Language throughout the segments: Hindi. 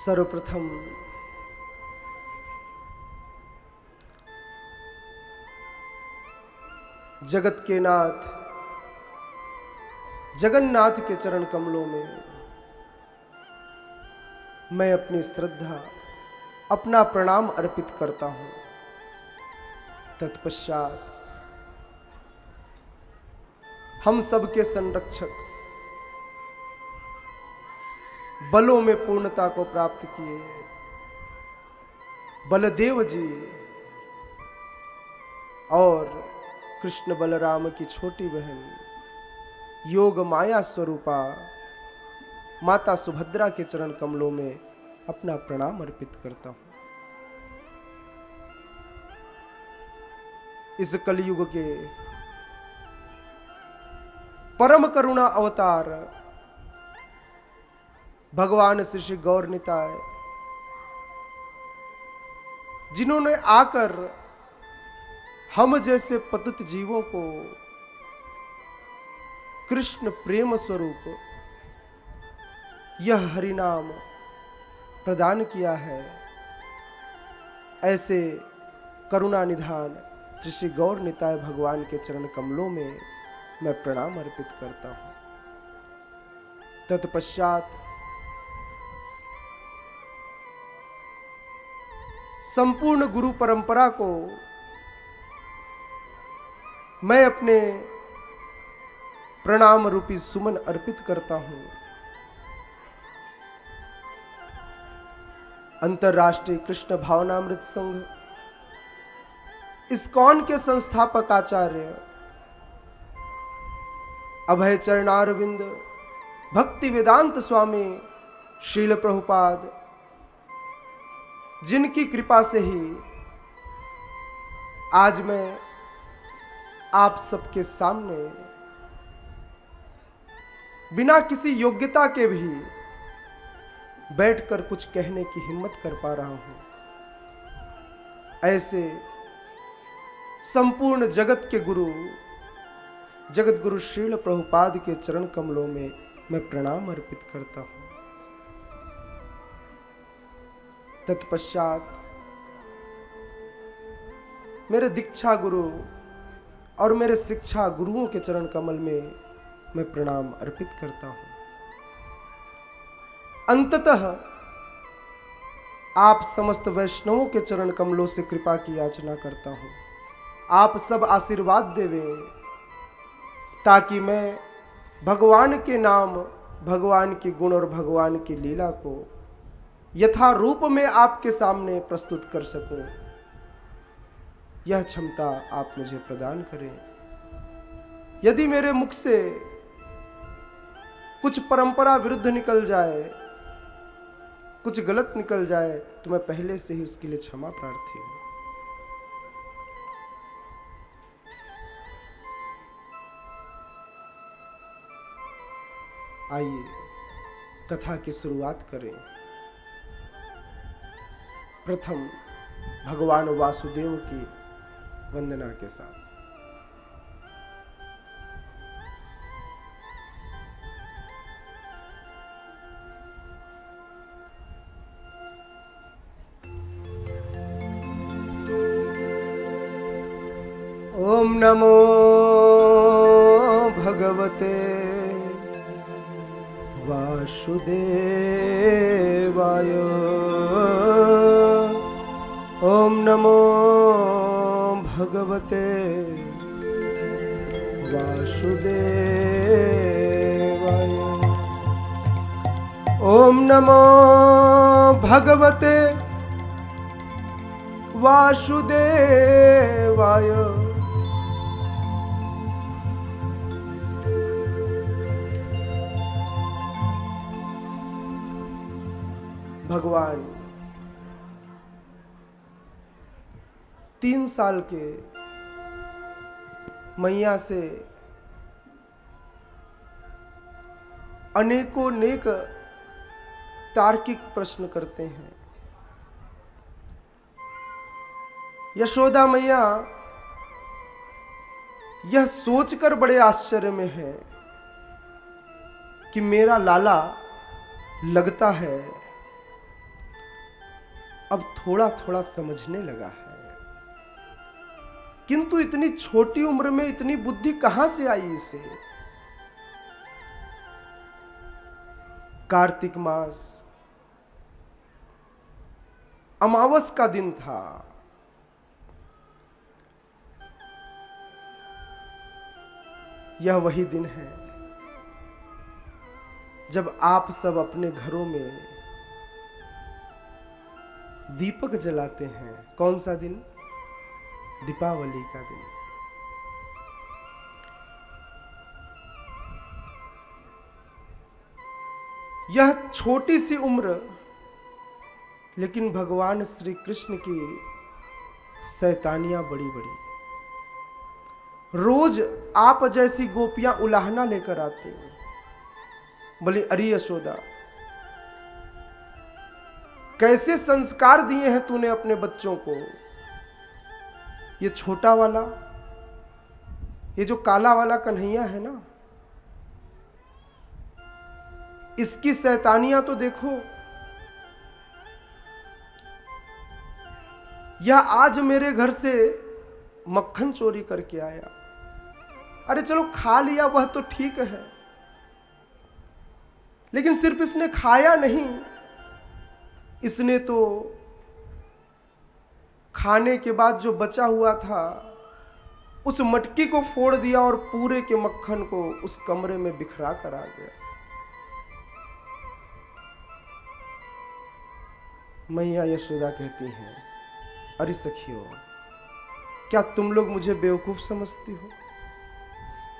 सर्वप्रथम जगत के नाथ जगन्नाथ के चरण कमलों में मैं अपनी श्रद्धा अपना प्रणाम अर्पित करता हूं। तत्पश्चात हम सबके संरक्षक बलों में पूर्णता को प्राप्त किए बलदेव जी और कृष्ण बलराम की छोटी बहन योग माया स्वरूपा माता सुभद्रा के चरण कमलों में अपना प्रणाम अर्पित करता हूं। इस कलयुग के परम करुणा अवतार भगवान श्री श्री गौर निताय, जिन्होंने आकर हम जैसे पतित जीवों को कृष्ण प्रेम स्वरूप यह हरिनाम प्रदान किया है, ऐसे करुणा निधान श्री श्री गौर निताय भगवान के चरण कमलों में मैं प्रणाम अर्पित करता हूं। तत्पश्चात संपूर्ण गुरु परंपरा को मैं अपने प्रणाम रूपी सुमन अर्पित करता हूं। अंतरराष्ट्रीय कृष्ण भावनामृत संघ इस्कॉन के संस्थापक आचार्य अभय चरणारविंद भक्ति वेदांत स्वामी श्रील प्रभुपाद, जिनकी कृपा से ही आज मैं आप सबके सामने बिना किसी योग्यता के भी बैठकर कुछ कहने की हिम्मत कर पा रहा हूं, ऐसे संपूर्ण जगत के गुरु जगत गुरु श्रील प्रभुपाद के चरण कमलों में मैं प्रणाम अर्पित करता हूं। तत्पश्चात मेरे दीक्षा गुरु और मेरे शिक्षा गुरुओं के चरण कमल में मैं प्रणाम अर्पित करता हूं। अंततः आप समस्त वैष्णवों के चरण कमलों से कृपा की याचना करता हूं। आप सब आशीर्वाद देवें ताकि मैं भगवान के नाम, भगवान के गुण और भगवान की लीला को यथा रूप में आपके सामने प्रस्तुत कर सकूं। यह क्षमता आप मुझे प्रदान करें। यदि मेरे मुख से कुछ परंपरा विरुद्ध निकल जाए, कुछ गलत निकल जाए, तो मैं पहले से ही उसके लिए क्षमा प्रार्थी हूं। आइए कथा की शुरुआत करें। प्रथम भगवान वासुदेव की वंदना के साथ। ओम नमो भगवते वासुदेवाय। ओम नमो भगवते वासुदेवाय। ओम नमो भगवते वासुदेवाय। भगवान 3 साल के मैया से अनेकों नेक तार्किक प्रश्न करते हैं। यशोदा मैया यह सोचकर बड़े आश्चर्य में है कि मेरा लाला लगता है अब थोड़ा थोड़ा समझने लगा है। किंतु इतनी छोटी उम्र में इतनी बुद्धि कहां से आई इसे? कार्तिक मास, अमावस का दिन था। यह वही दिन है जब आप सब अपने घरों में दीपक जलाते हैं। कौन सा दिन? दीपावली का दिन। यह छोटी सी उम्र, लेकिन भगवान श्री कृष्ण की शैतानियां बड़ी बड़ी। रोज आप जैसी गोपियां उलाहना लेकर आते हैं, बोली अरे यशोदा, कैसे संस्कार दिए हैं तूने अपने बच्चों को। ये छोटा वाला, ये जो काला वाला कन्हैया है ना, इसकी शैतानियां तो देखो। यह आज मेरे घर से मक्खन चोरी करके आया। अरे चलो खा लिया वह तो ठीक है, लेकिन सिर्फ इसने खाया नहीं, इसने तो खाने के बाद जो बचा हुआ था उस मटकी को फोड़ दिया और पूरे के मक्खन को उस कमरे में बिखरा कर आ गया। मैया यशोदा कहती हैं, अरे सखियों, क्या तुम लोग मुझे बेवकूफ समझती हो?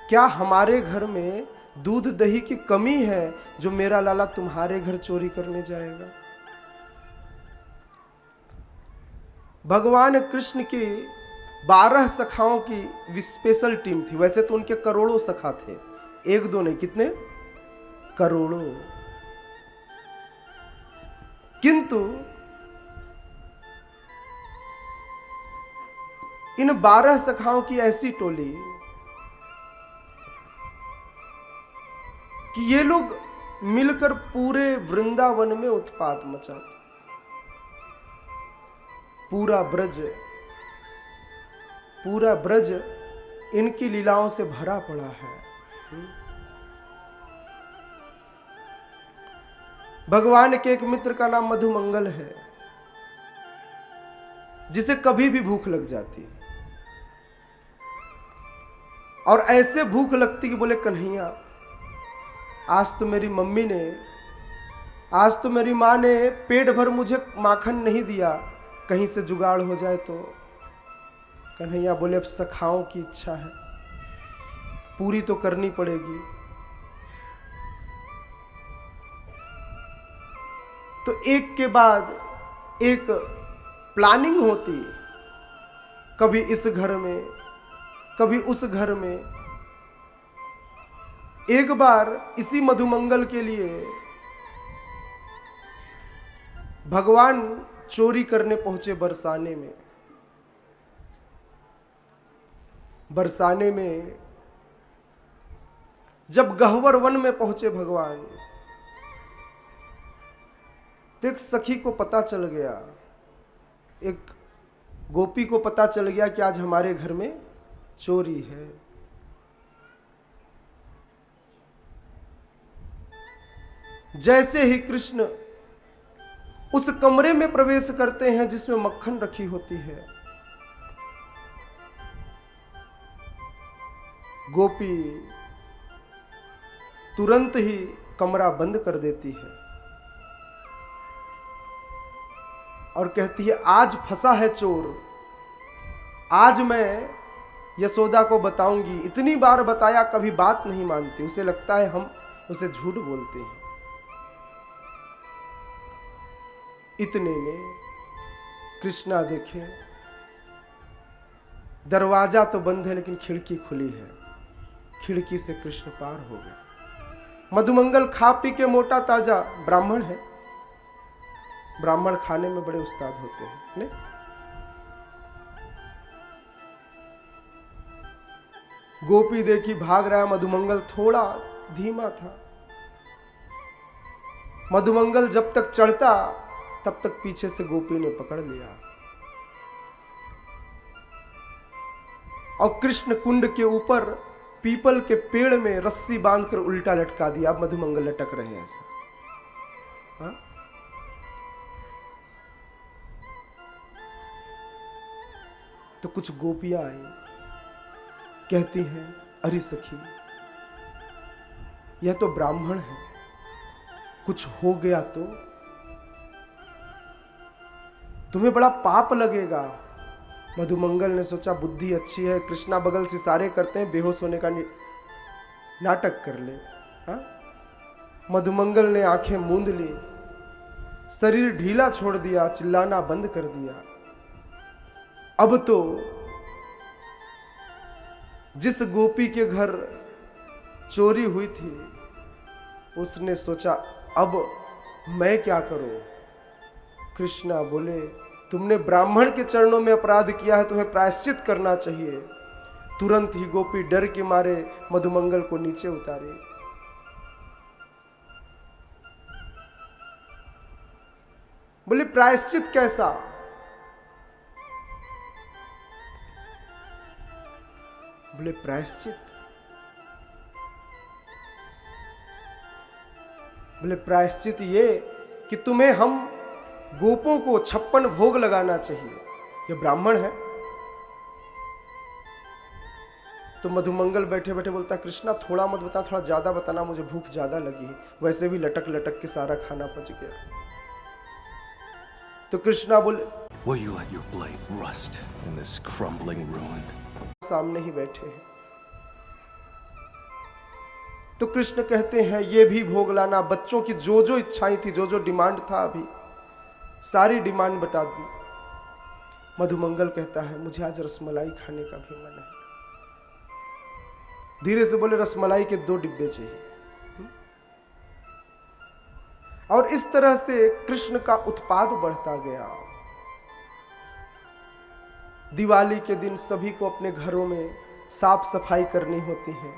क्या हमारे घर में दूध दही की कमी है जो मेरा लाला तुम्हारे घर चोरी करने जाएगा? भगवान कृष्ण की 12 सखाओं की स्पेशल टीम थी। वैसे तो उनके करोड़ों सखा थे, एक दो नहीं, कितने? करोड़ों। किंतु इन 12 सखाओं की ऐसी टोली कि ये लोग मिलकर पूरे वृंदावन में उत्पात मचाते। पूरा ब्रज इनकी लीलाओं से भरा पड़ा है। भगवान के एक मित्र का नाम मधुमंगल है, जिसे कभी भी भूख लग जाती, और ऐसे भूख लगती कि बोले कन्हैया, आज तो मेरी मम्मी ने, आज तो मेरी माँ ने पेट भर मुझे माखन नहीं दिया, कहीं से जुगाड़ हो जाए तो। कन्हैया बोले अब सखाओं की इच्छा है, पूरी तो करनी पड़ेगी। तो एक के बाद एक प्लानिंग होती, कभी इस घर में, कभी उस घर में। एक बार इसी मधुमंगल के लिए भगवान चोरी करने पहुंचे बरसाने में। बरसाने में जब गह्वर वन में पहुंचे भगवान, तो एक सखी को पता चल गया, एक गोपी को पता चल गया कि आज हमारे घर में चोरी है। जैसे ही कृष्ण उस कमरे में प्रवेश करते हैं जिसमें मक्खन रखी होती है, गोपी तुरंत ही कमरा बंद कर देती है और कहती है, आज फंसा है चोर, आज मैं यशोदा को बताऊंगी। इतनी बार बताया, कभी बात नहीं मानती, उसे लगता है हम उसे झूठ बोलते हैं। इतने में कृष्णा देखे, दरवाजा तो बंद है लेकिन खिड़की खुली है, खिड़की से कृष्ण पार हो गए। मधुमंगल खा पी के मोटा ताजा, ब्राह्मण है, ब्राह्मण खाने में बड़े उस्ताद होते हैं ने? गोपी देखी भाग रहा है, मधुमंगल थोड़ा धीमा था। मधुमंगल जब तक चढ़ता तब तक पीछे से गोपी ने पकड़ लिया और कृष्ण कुंड के ऊपर पीपल के पेड़ में रस्सी बांधकर उल्टा लटका दिया। अब मधुमंगल लटक रहे हैं ऐसा। हाँ? तो कुछ गोपियां आई, कहती हैं, अरे सखी, यह तो ब्राह्मण है, कुछ हो गया तो तुम्हें बड़ा पाप लगेगा। मधुमंगल ने सोचा बुद्धि अच्छी है, कृष्णा बगल से इशारे करते हैं, बेहोश होने का नाटक कर ले। हाँ? मधुमंगल ने आंखें मूंद ली, शरीर ढीला छोड़ दिया, चिल्लाना बंद कर दिया। अब तो जिस गोपी के घर चोरी हुई थी उसने सोचा अब मैं क्या करूं। कृष्णा बोले, तुमने ब्राह्मण के चरणों में अपराध किया है, तुम्हें प्रायश्चित करना चाहिए। तुरंत ही गोपी डर के मारे मधुमंगल को नीचे उतारे। बोले प्रायश्चित कैसा? बोले प्रायश्चित, बोले प्रायश्चित ये कि तुम्हें हम गोपों को 56 भोग लगाना चाहिए। ये ब्राह्मण है। तो मधुमंगल बैठे बैठे बोलता, कृष्णा थोड़ा मत बता, थोड़ा ज्यादा बताना, मुझे भूख ज्यादा लगी है, वैसे भी लटक लटक के सारा खाना पच गया। तो कृष्णा बोले, Will you let your blade rust in this crumbling ruin? सामने ही बैठे हैं। तो कृष्ण कहते हैं, ये भी भोग लाना। बच्चों की जो जो इच्छाएं थी, जो जो डिमांड था, अभी सारी डिमांड बता दी। मधुमंगल कहता है, मुझे आज रसमलाई खाने का भी मन है। धीरे से बोले, रसमलाई के 2 डिब्बे चाहिए। और इस तरह से कृष्ण का उत्पाद बढ़ता गया। दिवाली के दिन सभी को अपने घरों में साफ सफाई करनी होती है,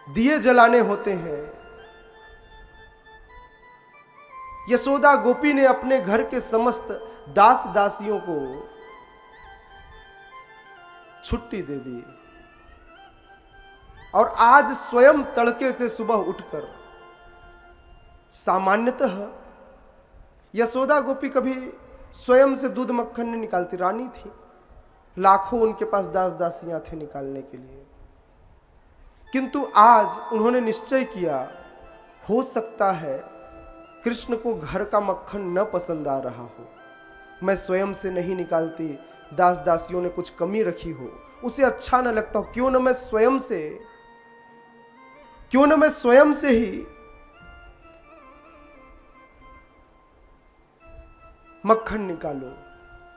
दिए जलाने होते हैं। यशोदा गोपी ने अपने घर के समस्त दास दासियों को छुट्टी दे दी और आज स्वयं तड़के से सुबह उठकर, सामान्यतः यशोदा गोपी कभी स्वयं से दूध मक्खन नहीं निकालती, रानी थी, लाखों उनके पास दास दासियां थे निकालने के लिए। किंतु आज उन्होंने निश्चय किया, हो सकता है कृष्ण को घर का मक्खन न पसंद आ रहा हो, मैं स्वयं से नहीं निकालती, दास दासियों ने कुछ कमी रखी हो, उसे अच्छा न लगता हो, क्यों न मैं स्वयं से ही मक्खन निकालो।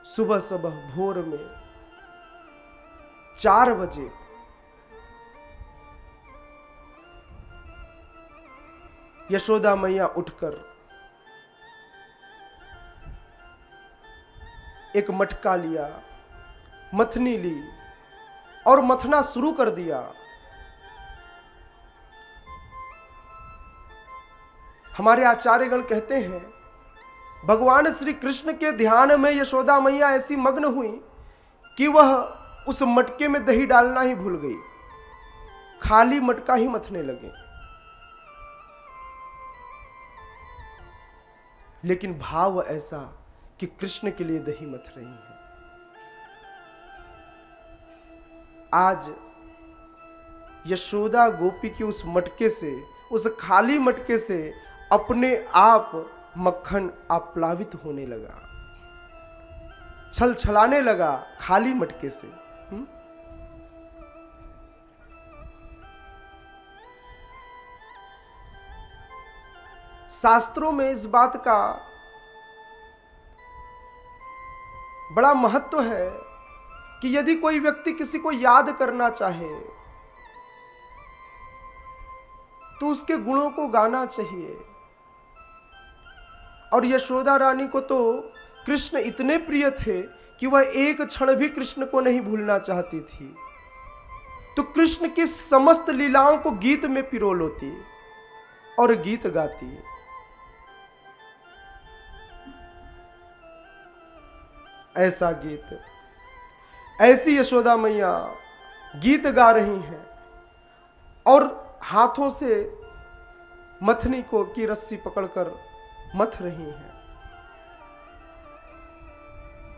सुबह सुबह भोर में 4 बजे यशोदा मैया उठकर एक मटका लिया, मथनी ली और मथना शुरू कर दिया। हमारे आचार्यगण कहते हैं, भगवान श्री कृष्ण के ध्यान में यशोदा मैया ऐसी मग्न हुई कि वह उस मटके में दही डालना ही भूल गई, खाली मटका ही मथने लगे। लेकिन भाव ऐसा कि कृष्ण के लिए दही मथ रही है। आज यशोदा गोपी की उस मटके से, उस खाली मटके से अपने आप मक्खन आप्लावित होने लगा, छल छलाने लगा खाली मटके से। शास्त्रों में इस बात का बड़ा महत्व है कि यदि कोई व्यक्ति किसी को याद करना चाहे तो उसके गुणों को गाना चाहिए। और यशोदा रानी को तो कृष्ण इतने प्रिय थे कि वह एक क्षण भी कृष्ण को नहीं भूलना चाहती थी। तो कृष्ण की समस्त लीलाओं को गीत में पिरो लेती और गीत गाती। ऐसा गीत, ऐसी यशोदा मैया गीत गा रही हैं और हाथों से मथनी को की रस्सी पकड़कर मथ रही हैं।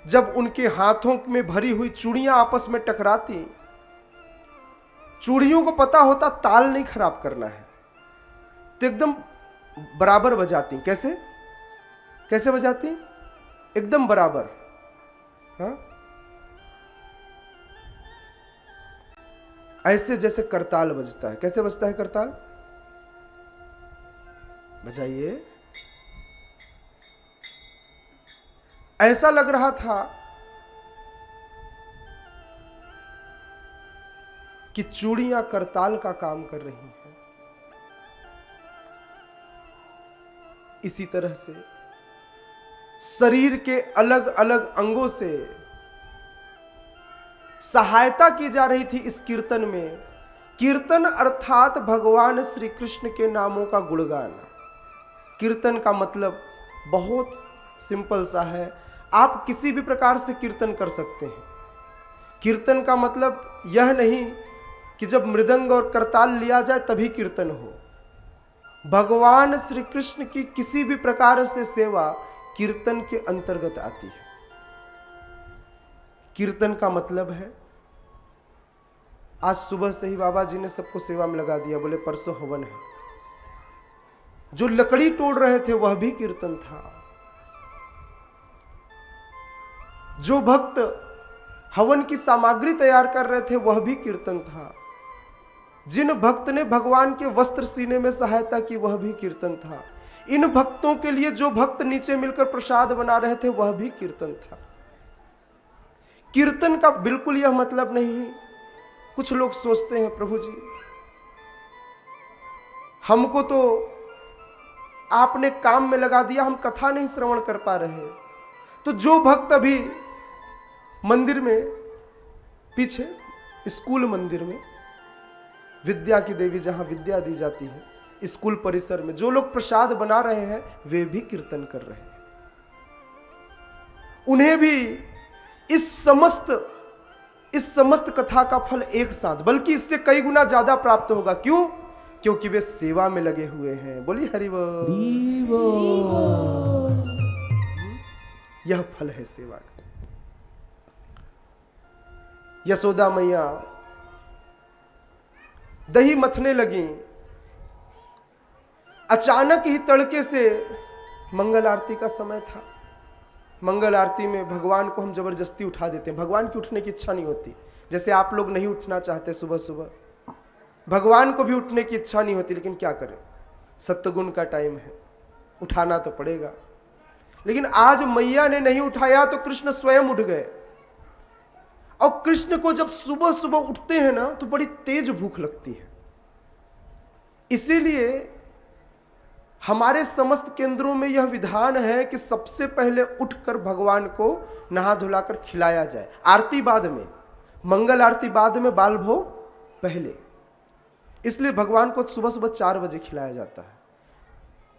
जब उनके हाथों में भरी हुई चूड़ियां आपस में टकराती, चूड़ियों को पता होता ताल नहीं खराब करना है, तो एकदम बराबर बजाती। कैसे कैसे बजाती? एकदम बराबर। हाँ, ऐसे जैसे करताल बजता है। कैसे बजता है करताल? बजाइए। ऐसा लग रहा था कि चूड़ियां करताल का काम कर रही हैं। इसी तरह से शरीर के अलग अलग अंगों से सहायता की जा रही थी इस कीर्तन में। कीर्तन अर्थात भगवान श्री कृष्ण के नामों का गुणगान। कीर्तन का मतलब बहुत सिंपल सा है, आप किसी भी प्रकार से कीर्तन कर सकते हैं। कीर्तन का मतलब यह नहीं कि जब मृदंग और करताल लिया जाए तभी कीर्तन हो। भगवान श्री कृष्ण की किसी भी प्रकार से सेवा कीर्तन के अंतर्गत आती है। कीर्तन का मतलब है, आज सुबह से ही बाबा जी ने सबको सेवा में लगा दिया, बोले परसों हवन है। जो लकड़ी तोड़ रहे थे वह भी कीर्तन था। जो भक्त हवन की सामग्री तैयार कर रहे थे वह भी कीर्तन था। जिन भक्त ने भगवान के वस्त्र सीने में सहायता की वह भी कीर्तन था। इन भक्तों के लिए जो भक्त नीचे मिलकर प्रसाद बना रहे थे वह भी कीर्तन था। कीर्तन का बिल्कुल यह मतलब नहीं, कुछ लोग सोचते हैं प्रभु जी हमको तो आपने काम में लगा दिया, हम कथा नहीं श्रवण कर पा रहे। तो जो भक्त अभी मंदिर में पीछे स्कूल मंदिर में विद्या की देवी जहां विद्या दी जाती है, स्कूल परिसर में जो लोग प्रसाद बना रहे हैं वे भी कीर्तन कर रहे हैं। उन्हें भी इस समस्त कथा का फल एक साथ बल्कि इससे कई गुना ज्यादा प्राप्त होगा। क्यों? क्योंकि वे सेवा में लगे हुए हैं। बोलिए हरि बोल। यह फल है सेवा का। यशोदा मैया दही मथने लगी। अचानक ही तड़के से मंगल आरती का समय था। मंगल आरती में भगवान को हम जबरदस्ती उठा देते हैं। भगवान की उठने की इच्छा नहीं होती। जैसे आप लोग नहीं उठना चाहते सुबह सुबह, भगवान को भी उठने की इच्छा नहीं होती, लेकिन क्या करें, सत्वगुण का टाइम है, उठाना तो पड़ेगा। लेकिन आज मैया ने नहीं उठाया तो कृष्ण स्वयं उठ गए। और कृष्ण को जब सुबह सुबह उठते हैं ना तो बड़ी तेज भूख लगती है। इसीलिए हमारे समस्त केंद्रों में यह विधान है कि सबसे पहले उठकर भगवान को नहा धुलाकर खिलाया जाए। आरती बाद में, मंगल आरती बाद में, बाल भोग पहले। इसलिए भगवान को सुबह सुबह 4 बजे खिलाया जाता है।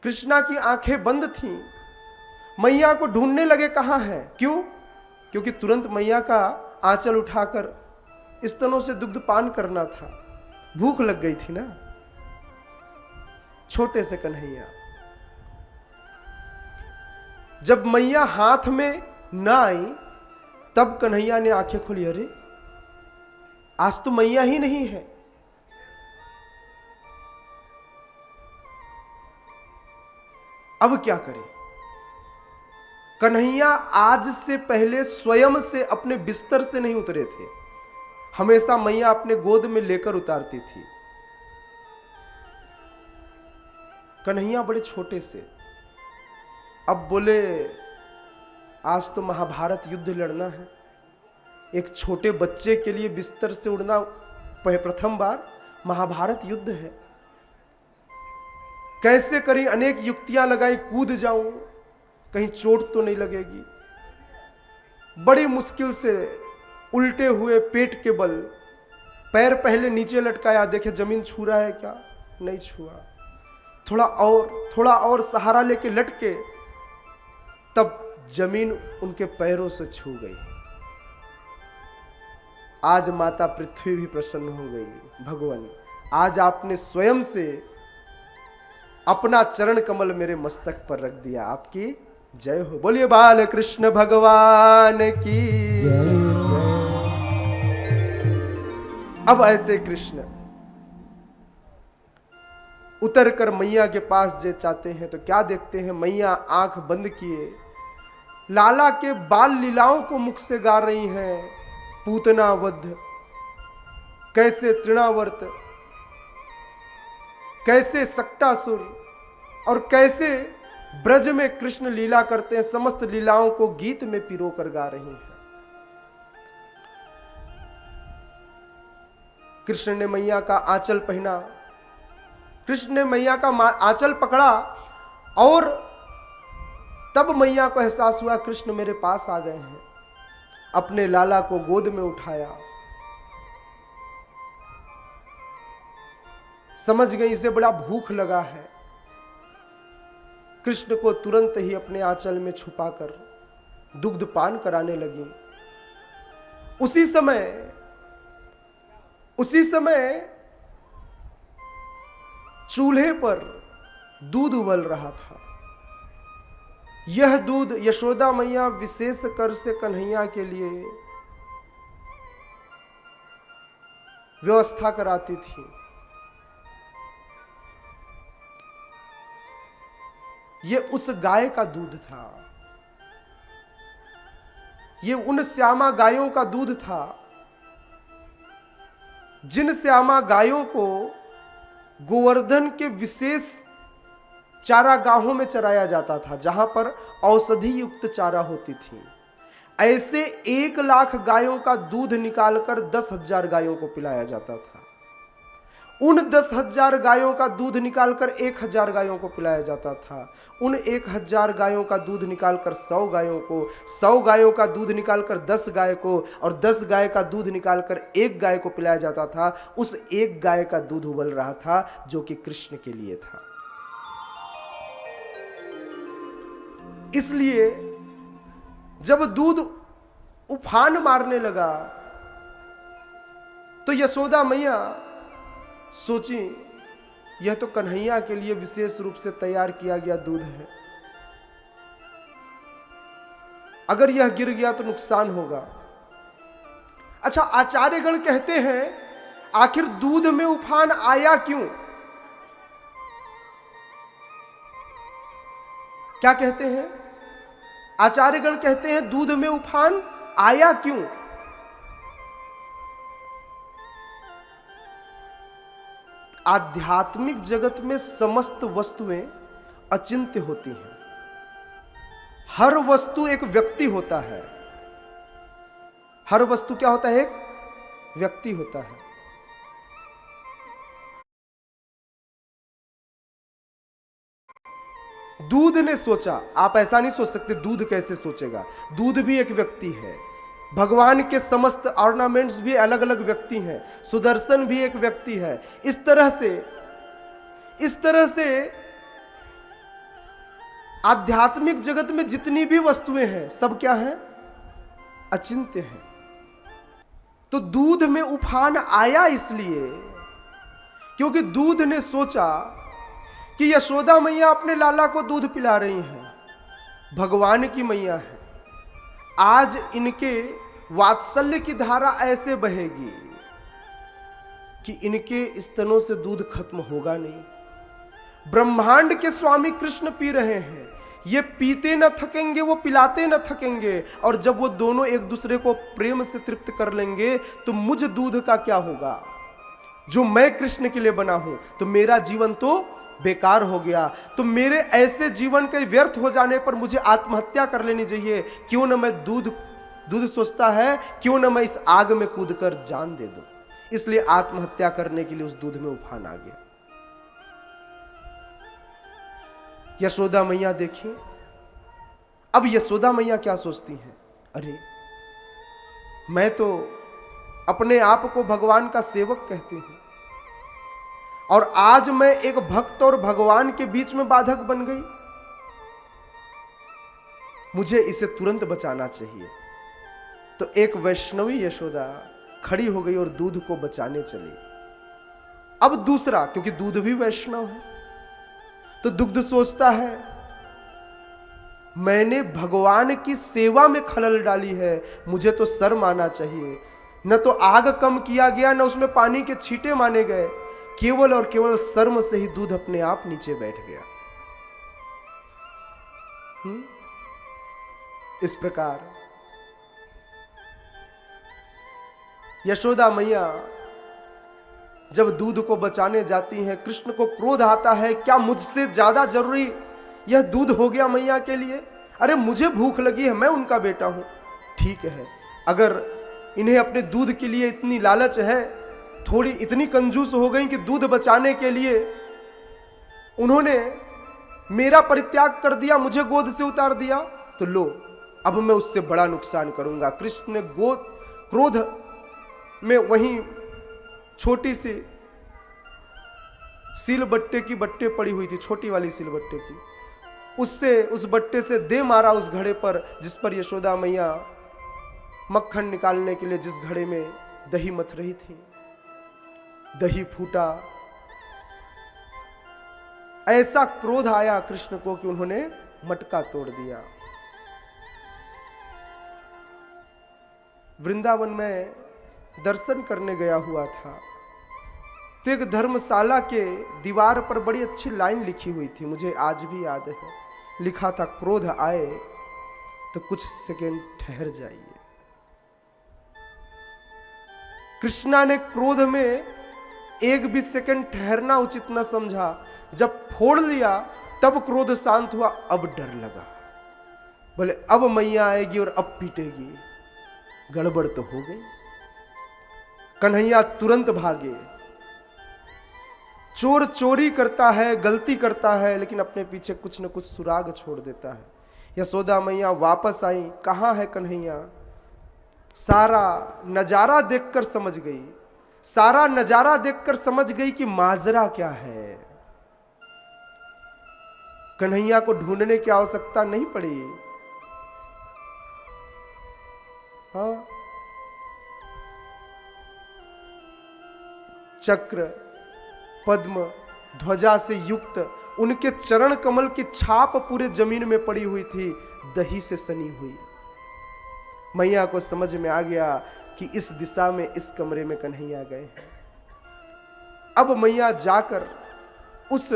कृष्णा की आंखें बंद थीं, मैया को ढूंढने लगे कहां है। क्यों? क्योंकि तुरंत मैया का आंचल उठाकर स्तनों से दुग्ध पान करना था। भूख लग गई थी ना। छोटे से कन्हैया, जब मैया हाथ में ना आई तब कन्हैया ने आंखें खोली। अरे आज तो मैया ही नहीं है। अब क्या करें? कन्हैया आज से पहले स्वयं से अपने बिस्तर से नहीं उतरे थे। हमेशा मैया अपने गोद में लेकर उतारती थी। कन्हैया बड़े छोटे से, अब बोले आज तो महाभारत युद्ध लड़ना है। एक छोटे बच्चे के लिए बिस्तर से उड़ना प्रथम बार, महाभारत युद्ध है। कैसे करी, अनेक युक्तियां लगाई, कूद जाऊं, कहीं चोट तो नहीं लगेगी। बड़ी मुश्किल से उल्टे हुए पेट के बल पैर पहले नीचे लटकाया, देखे जमीन छू रहा है क्या, नहीं छुआ। थोड़ा और सहारा लेके लटके, तब जमीन उनके पैरों से छू गई। आज माता पृथ्वी भी प्रसन्न हो गई। भगवान, आज आपने स्वयं से अपना चरण कमल मेरे मस्तक पर रख दिया। आपकी जय हो। बोलिए बाल कृष्ण भगवान की जय। अब ऐसे कृष्ण उतर कर मैया के पास जे चाहते हैं तो क्या देखते हैं? मैया आंख बंद किए लाला के बाल लीलाओं को मुख से गा रही हैं। पूतना वध, कैसे तृणावर्त, कैसे सक्टासुर और कैसे ब्रज में कृष्ण लीला करते हैं, समस्त लीलाओं को गीत में पिरो कर गा रही हैं। कृष्ण ने मैया का आंचल पहना, कृष्ण ने मैया का आंचल पकड़ा और तब मैया को एहसास हुआ कृष्ण मेरे पास आ गए हैं। अपने लाला को गोद में उठाया, समझ गई इसे बड़ा भूख लगा है। कृष्ण को तुरंत ही अपने आंचल में छुपाकर दुग्ध पान कराने लगी। उसी समय चूल्हे पर दूध उबल रहा था। यह दूध यशोदा मैया विशेष कर से कन्हैया के लिए व्यवस्था कराती थी। यह उस गाय का दूध था, यह उन श्यामा गायों का दूध था जिन श्यामा गायों को गोवर्धन के विशेष चारागाहों में चराया जाता था, जहां पर औषधि युक्त चारा होती थी। ऐसे 1,00,000 गायों का दूध निकालकर 10,000 गायों को पिलाया जाता था। उन 10,000 गायों का दूध निकालकर 1,000 गायों को पिलाया जाता था। उन 1,000 गायों का दूध निकालकर 100 गायों को, 100 गायों का दूध निकालकर 10 गाय को और 10 गाय का दूध निकालकर 1 गाय को पिलाया जाता था। उस 1 गाय का दूध उबल रहा था जो कि कृष्ण के लिए था। इसलिए जब दूध उफान मारने लगा तो यशोदा मैया सोची यह तो कन्हैया के लिए विशेष रूप से तैयार किया गया दूध है, अगर यह गिर गया तो नुकसान होगा। अच्छा, आचार्यगण कहते हैं आखिर दूध में उफान आया क्यों? क्या कहते हैं? आचार्यगण कहते हैं दूध में उफान आया क्यों? आध्यात्मिक जगत में समस्त वस्तुएं अचिंत्य होती हैं। हर वस्तु एक व्यक्ति होता है। हर वस्तु क्या होता है? एक व्यक्ति होता है। दूध ने सोचा, आप ऐसा नहीं सोच सकते दूध कैसे सोचेगा, दूध भी एक व्यक्ति है। भगवान के समस्त ऑर्नामेंट्स भी अलग अलग व्यक्ति हैं। सुदर्शन भी एक व्यक्ति है। इस तरह से आध्यात्मिक जगत में जितनी भी वस्तुएं हैं सब क्या हैं? अचिंत्य हैं। तो दूध में उफान आया इसलिए क्योंकि दूध ने सोचा कि यशोदा मैया अपने लाला को दूध पिला रही हैं, भगवान की मैया है, आज इनके वात्सल्य की धारा ऐसे बहेगी कि इनके स्तनों से दूध खत्म होगा नहीं। ब्रह्मांड के स्वामी कृष्ण पी रहे हैं, ये पीते न थकेंगे, वो पिलाते न थकेंगे, और जब वो दोनों एक दूसरे को प्रेम से तृप्त कर लेंगे तो मुझ दूध का क्या होगा? जो मैं कृष्ण के लिए बना हूं, तो मेरा जीवन तो बेकार हो गया। तो मेरे ऐसे जीवन के व्यर्थ हो जाने पर मुझे आत्महत्या कर लेनी चाहिए। क्यों न मैं दूध सोचता है, क्यों न मैं इस आग में कूदकर जान दे दूं। इसलिए आत्महत्या करने के लिए उस दूध में उफान आ गया। यशोदा मैया देखिए, अब यशोदा मैया क्या सोचती हैं? अरे मैं तो अपने आप को भगवान का सेवक कहती हूं और आज मैं एक भक्त और भगवान के बीच में बाधक बन गई। मुझे इसे तुरंत बचाना चाहिए। तो एक वैष्णवी यशोदा खड़ी हो गई और दूध को बचाने चली। अब दूसरा, क्योंकि दूध भी वैष्णव है, तो दुग्ध सोचता है मैंने भगवान की सेवा में खलल डाली है, मुझे तो शर्म आना चाहिए। न तो आग कम किया गया, न उसमें पानी के छींटे माने गए, केवल और केवल शर्म से ही दूध अपने आप नीचे बैठ गया। इस प्रकार यशोदा मैया जब दूध को बचाने जाती हैं, कृष्ण को क्रोध आता है, क्या मुझसे ज्यादा जरूरी यह दूध हो गया मैया के लिए? अरे मुझे भूख लगी है, मैं उनका बेटा हूं। ठीक है, अगर इन्हें अपने दूध के लिए इतनी लालच है, थोड़ी इतनी कंजूस हो गई कि दूध बचाने के लिए उन्होंने मेरा परित्याग कर दिया, मुझे गोद से उतार दिया, तो लो अब मैं उससे बड़ा नुकसान करूंगा। कृष्ण ने क्रोध में वहीं छोटी सी सील बट्टे की बट्टे पड़ी हुई थी, छोटी वाली सील बट्टे की, उससे उस बट्टे से दे मारा उस घड़े पर जिस पर यशोदा मैया मक्खन निकालने के लिए जिस घड़े में दही मथ रही थी। दही फूटा। ऐसा क्रोध आया कृष्ण को कि उन्होंने मटका तोड़ दिया। वृंदावन में दर्शन करने गया हुआ था, तो एक धर्मशाला के दीवार पर बड़ी अच्छी लाइन लिखी हुई थी, मुझे आज भी याद है। लिखा था, क्रोध आए तो कुछ सेकंड ठहर जाइए। कृष्णा ने क्रोध में एक भी सेकंड ठहरना उचित न समझा। जब फोड़ लिया तब क्रोध शांत हुआ। अब डर लगा, बोले अब मैया आएगी और अब पीटेगी, गड़बड़ तो हो गई। कन्हैया तुरंत भागे। चोर चोरी करता है, गलती करता है, लेकिन अपने पीछे कुछ न कुछ सुराग छोड़ देता है। यशोदा मैया वापस आई। कहां है कन्हैया? सारा नजारा देखकर समझ गई, सारा नजारा देखकर समझ गई कि माजरा क्या है। कन्हैया को ढूंढने की आवश्यकता नहीं पड़ी। हाँ, चक्र पद्म ध्वजा से युक्त उनके चरण कमल की छाप पूरे जमीन में पड़ी हुई थी, दही से सनी हुई। मैया को समझ में आ गया कि इस दिशा में, इस कमरे में कन्हैया गए हैं। अब मैया जाकर उस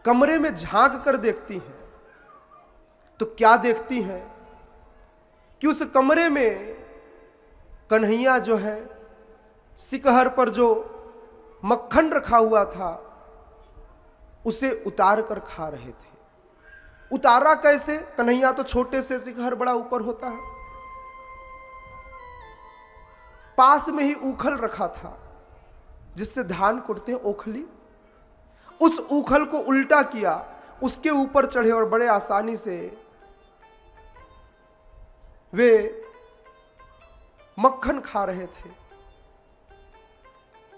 कमरे में झांक कर देखती हैं, तो क्या देखती हैं कि उस कमरे में कन्हैया जो है सिकहर पर जो मक्खन रखा हुआ था उसे उतार कर खा रहे थे। उतारा कैसे? कन्हैया तो छोटे से, सिकहर बड़ा ऊपर होता है। पास में ही ऊखल रखा था जिससे धान कुटते हैं, ओखली। उस ऊखल को उल्टा किया, उसके ऊपर चढ़े और बड़े आसानी से वे मक्खन खा रहे थे।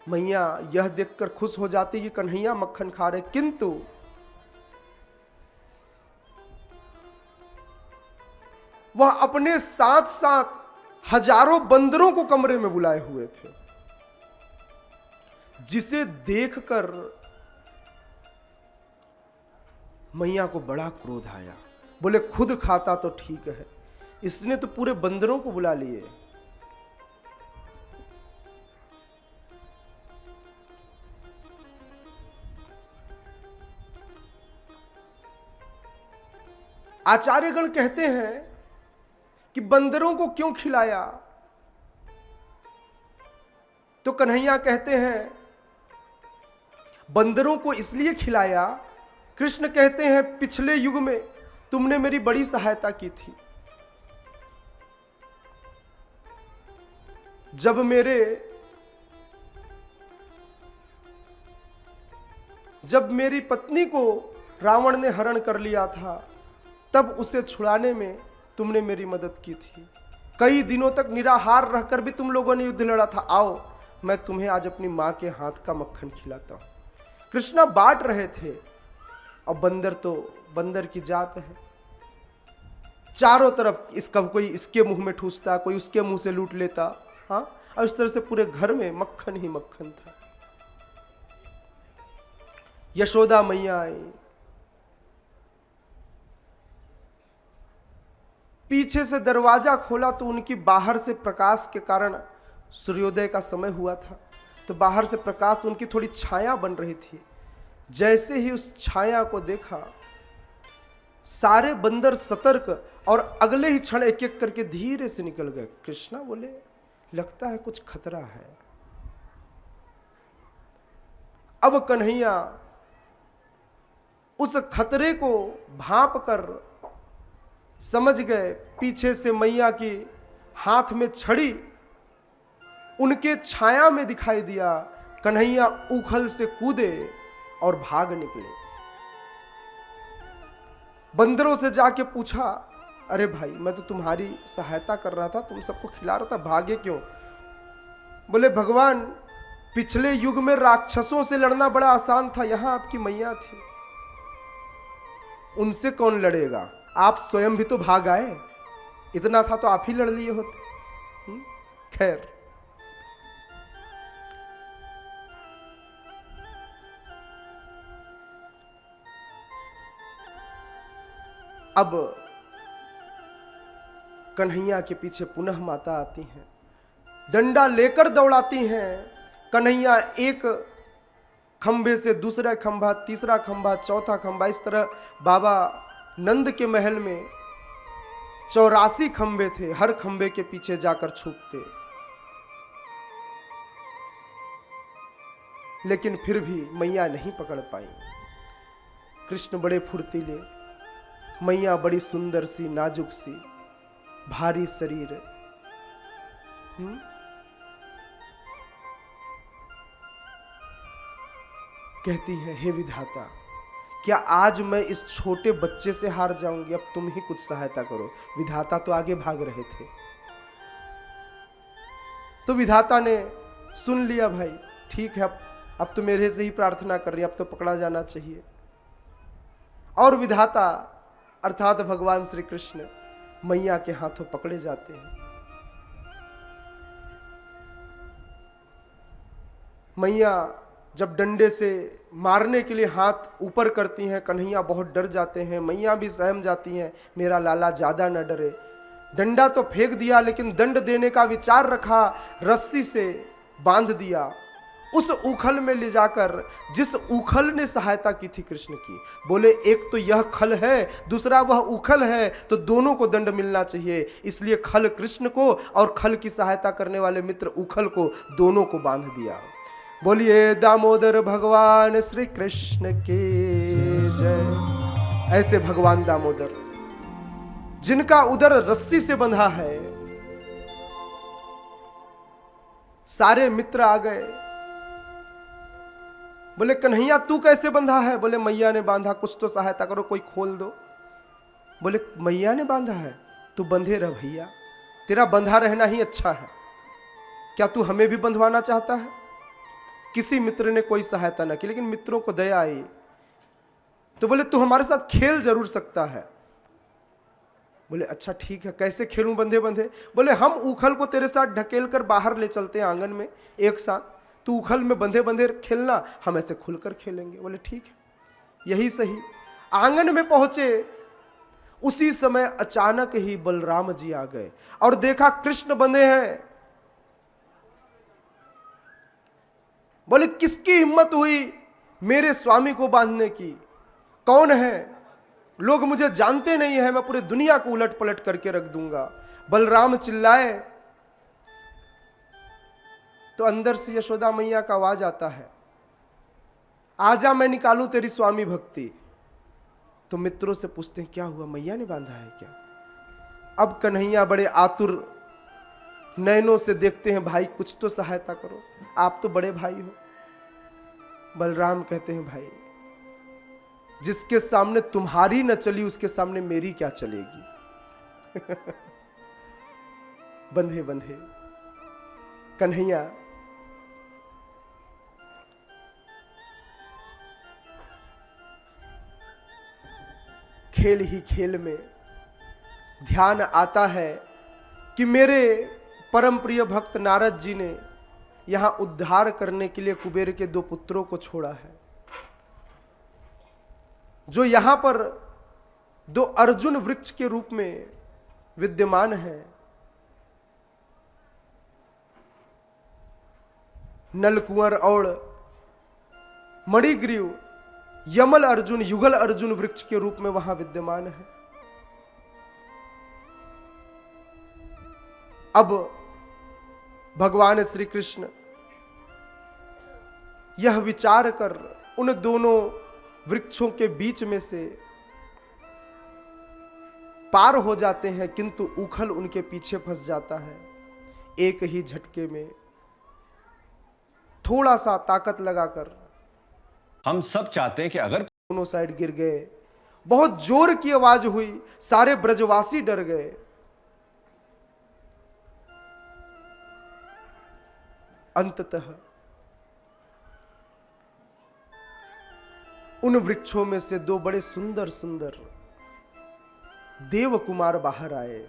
मैया यह देखकर खुश हो जाती कि कन्हैया मक्खन खा रहे, किंतु वह अपने साथ साथ हजारों बंदरों को कमरे में बुलाए हुए थे, जिसे देखकर मैया को बड़ा क्रोध आया। बोले खुद खाता तो ठीक है, इसने तो पूरे बंदरों को बुला लिए। आचार्यगण कहते हैं कि बंदरों को क्यों खिलाया? तो कन्हैया कहते हैं बंदरों को इसलिए खिलाया, कृष्ण कहते हैं पिछले युग में तुमने मेरी बड़ी सहायता की थी। जब मेरी पत्नी को रावण ने हरण कर लिया था, तब उसे छुड़ाने में तुमने मेरी मदद की थी। कई दिनों तक निराहार रहकर भी तुम लोगों ने युद्ध लड़ा था। आओ, मैं तुम्हें आज अपनी मां के हाथ का मक्खन खिलाता हूं। कृष्णा बांट रहे थे, और बंदर तो बंदर की जात है, चारों तरफ इसका कोई इसके मुंह में ठूसता, कोई उसके मुंह से लूट लेता। हाँ, और इस तरह से पूरे घर में मक्खन ही मक्खन था। यशोदा मैया आई, पीछे से दरवाजा खोला तो उनकी बाहर से प्रकाश के कारण, सूर्योदय का समय हुआ था तो बाहर से प्रकाश, तो उनकी थोड़ी छाया बन रही थी। जैसे ही उस छाया को देखा, सारे बंदर सतर्क, और अगले ही क्षण एक एक करके धीरे से निकल गए। कृष्णा बोले, लगता है कुछ खतरा है। अब कन्हैया उस खतरे को भांप कर समझ गए। पीछे से मैया की हाथ में छड़ी उनके छाया में दिखाई दिया। कन्हैया उखल से कूदे और भाग निकले। बंदरों से जाके पूछा, अरे भाई, मैं तो तुम्हारी सहायता कर रहा था, तुम सबको खिला रहा था, भागे क्यों? बोले, भगवान, पिछले युग में राक्षसों से लड़ना बड़ा आसान था, यहां आपकी मैया थी, उनसे कौन लड़ेगा? आप स्वयं भी तो भाग आए, इतना था तो आप ही लड़ लिए होते। खैर, अब कन्हैया के पीछे पुनः माता आती हैं, डंडा लेकर दौड़ाती हैं। कन्हैया एक खंभे से दूसरा खंभा, तीसरा खंभा, चौथा खंभा, इस तरह बाबा नंद के महल में 84 खंभे थे, हर खंभे के पीछे जाकर छुपते। लेकिन फिर भी मैया नहीं पकड़ पाई। कृष्ण बड़े फुर्तीले, मैया बड़ी सुंदर सी, नाजुक सी, भारी शरीर। कहती है, हे विधाता, क्या आज मैं इस छोटे बच्चे से हार जाऊंगी? अब तुम ही कुछ सहायता करो। विधाता तो आगे भाग रहे थे। तो विधाता ने सुन लिया, भाई ठीक है, अब तो मेरे से ही प्रार्थना कर रही है, अब तो पकड़ा जाना चाहिए। और विधाता अर्थात भगवान श्री कृष्ण मैया के हाथों पकड़े जाते हैं। मैया जब डंडे से मारने के लिए हाथ ऊपर करती हैं, कन्हैया बहुत डर जाते हैं, मैया भी सहम जाती हैं, मेरा लाला ज्यादा न डरे। डंडा तो फेंक दिया, लेकिन दंड देने का विचार रखा, रस्सी से बांध दिया। उस उखल में ले जाकर, जिस उखल ने सहायता की थी कृष्ण की, बोले एक तो यह खल है, दूसरा वह उखल है, तो दोनों को दंड मिलना चाहिए। इसलिए खल कृष्ण को और खल की सहायता करने वाले मित्र उखल को, दोनों को बांध दिया। बोलिए दामोदर भगवान श्री कृष्ण के जय। ऐसे भगवान दामोदर, जिनका उदर रस्सी से बंधा है। सारे मित्र आ गए, बोले कन्हैया तू कैसे बंधा है? बोले मैया ने बांधा, कुछ तो सहायता करो, कोई खोल दो। बोले मैया ने बांधा है, तू बंधे रह भैया, तेरा बंधा रहना ही अच्छा है। क्या तू हमें भी बंधवाना चाहता है? किसी मित्र ने कोई सहायता न की, लेकिन मित्रों को दया आई, तो बोले तू हमारे साथ खेल जरूर सकता है। बोले अच्छा ठीक है, कैसे खेलूं बंधे बंधे? बोले हम उखल को तेरे साथ ढकेल कर बाहर ले चलते हैं आंगन में एक साथ, तू उखल में बंधे बंधे खेलना, हम ऐसे खुलकर खेलेंगे। बोले ठीक है, यही सही। आंगन में पहुंचे, उसी समय अचानक ही बलराम जी आ गए और देखा कृष्ण बंधे हैं। बोले किसकी हिम्मत हुई मेरे स्वामी को बांधने की? कौन है? लोग मुझे जानते नहीं है, मैं पूरी दुनिया को उलट पलट करके रख दूंगा। बलराम चिल्लाए तो अंदर से यशोदा मैया का आवाज आता है, आजा मैं निकालूं तेरी स्वामी भक्ति। तो मित्रों से पूछते हैं क्या हुआ, मैया ने बांधा है क्या? अब कन्हैया बड़े आतुर नयनों से देखते हैं, भाई कुछ तो सहायता करो, आप तो बड़े भाई हो। बलराम कहते हैं भाई जिसके सामने तुम्हारी न चली उसके सामने मेरी क्या चलेगी। बंधे बंधे कन्हैया खेल ही खेल में ध्यान आता है कि मेरे परम प्रिय भक्त नारद जी ने यहां उद्धार करने के लिए कुबेर के 2 पुत्रों को छोड़ा है, जो यहां पर 2 अर्जुन वृक्ष के रूप में विद्यमान है। नलकुंवर और मणिग्रीव यमल अर्जुन, युगल अर्जुन वृक्ष के रूप में वहां विद्यमान है। अब भगवान श्री कृष्ण यह विचार कर उन दोनों वृक्षों के बीच में से पार हो जाते हैं, किंतु उखल उनके पीछे फंस जाता है। एक ही झटके में थोड़ा सा ताकत लगाकर हम सब चाहते हैं कि अगर दोनों साइड गिर गए। बहुत जोर की आवाज हुई, सारे ब्रजवासी डर गए। अंततः उन वृक्षों में से 2 बड़े सुंदर सुंदर देव कुमार बाहर आए,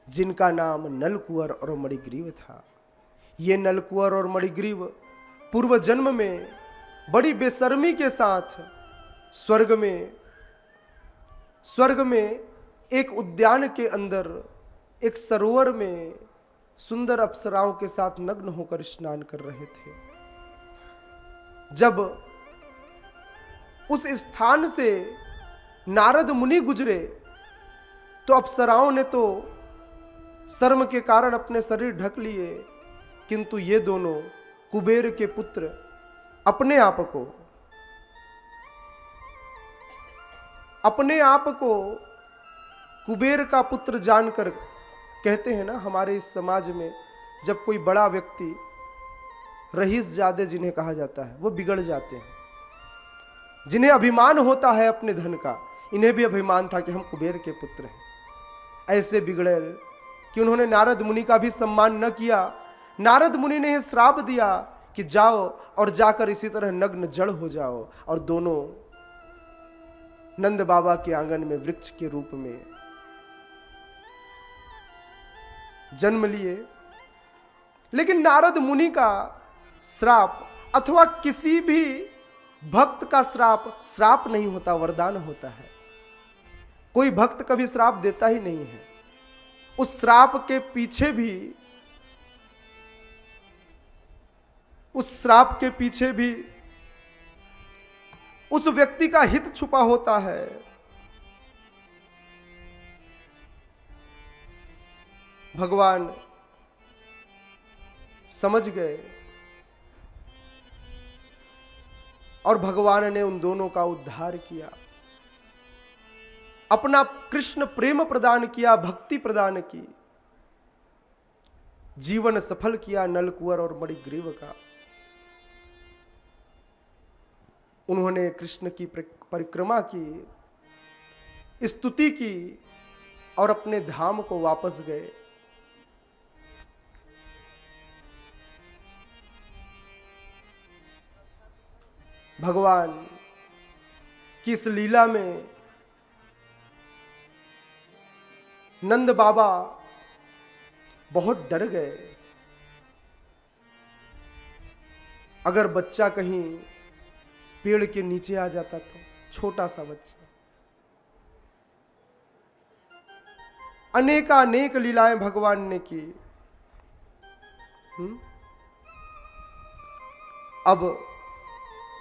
जिनका नाम नलकुंवर और मणिग्रीव था। ये नलकुंवर और मणिग्रीव पूर्व जन्म में बड़ी बेशर्मी के साथ स्वर्ग में एक उद्यान के अंदर एक सरोवर में सुंदर अप्सराओं के साथ नग्न होकर स्नान कर रहे थे। जब उस स्थान से नारद मुनि गुजरे तो अप्सराओं ने तो शर्म के कारण अपने शरीर ढक लिए, किंतु ये दोनों कुबेर के पुत्र अपने आप को कुबेर का पुत्र जानकर, कहते हैं ना हमारे इस समाज में जब कोई बड़ा व्यक्ति रईस जादे जिन्हें कहा जाता है वो बिगड़ जाते हैं, जिन्हें अभिमान होता है अपने धन का। इन्हें भी अभिमान था कि हम कुबेर के पुत्र हैं। ऐसे बिगड़े कि उन्होंने नारद मुनि का भी सम्मान न किया। नारद मुनि ने श्राप दिया कि जाओ और जाकर इसी तरह नग्न जड़ हो जाओ, और दोनों नंद बाबा के आंगन में वृक्ष के रूप में जन्म लिए। लेकिन नारद मुनि का श्राप अथवा किसी भी भक्त का श्राप नहीं होता, वरदान होता है। कोई भक्त कभी श्राप देता ही नहीं है। उस श्राप के पीछे भी उस व्यक्ति का हित छुपा होता है। भगवान समझ गए और भगवान ने उन दोनों का उद्धार किया, अपना कृष्ण प्रेम प्रदान किया, भक्ति प्रदान की, जीवन सफल किया नलकुंवर और मणिग्रीव का। उन्होंने कृष्ण की परिक्रमा की, स्तुति की और अपने धाम को वापस गए। भगवान की इस लीला में नंद बाबा बहुत डर गए। अगर बच्चा कहीं पेड़ के नीचे आ जाता तो, छोटा सा बच्चा। अनेक लीलाएं भगवान ने की। अब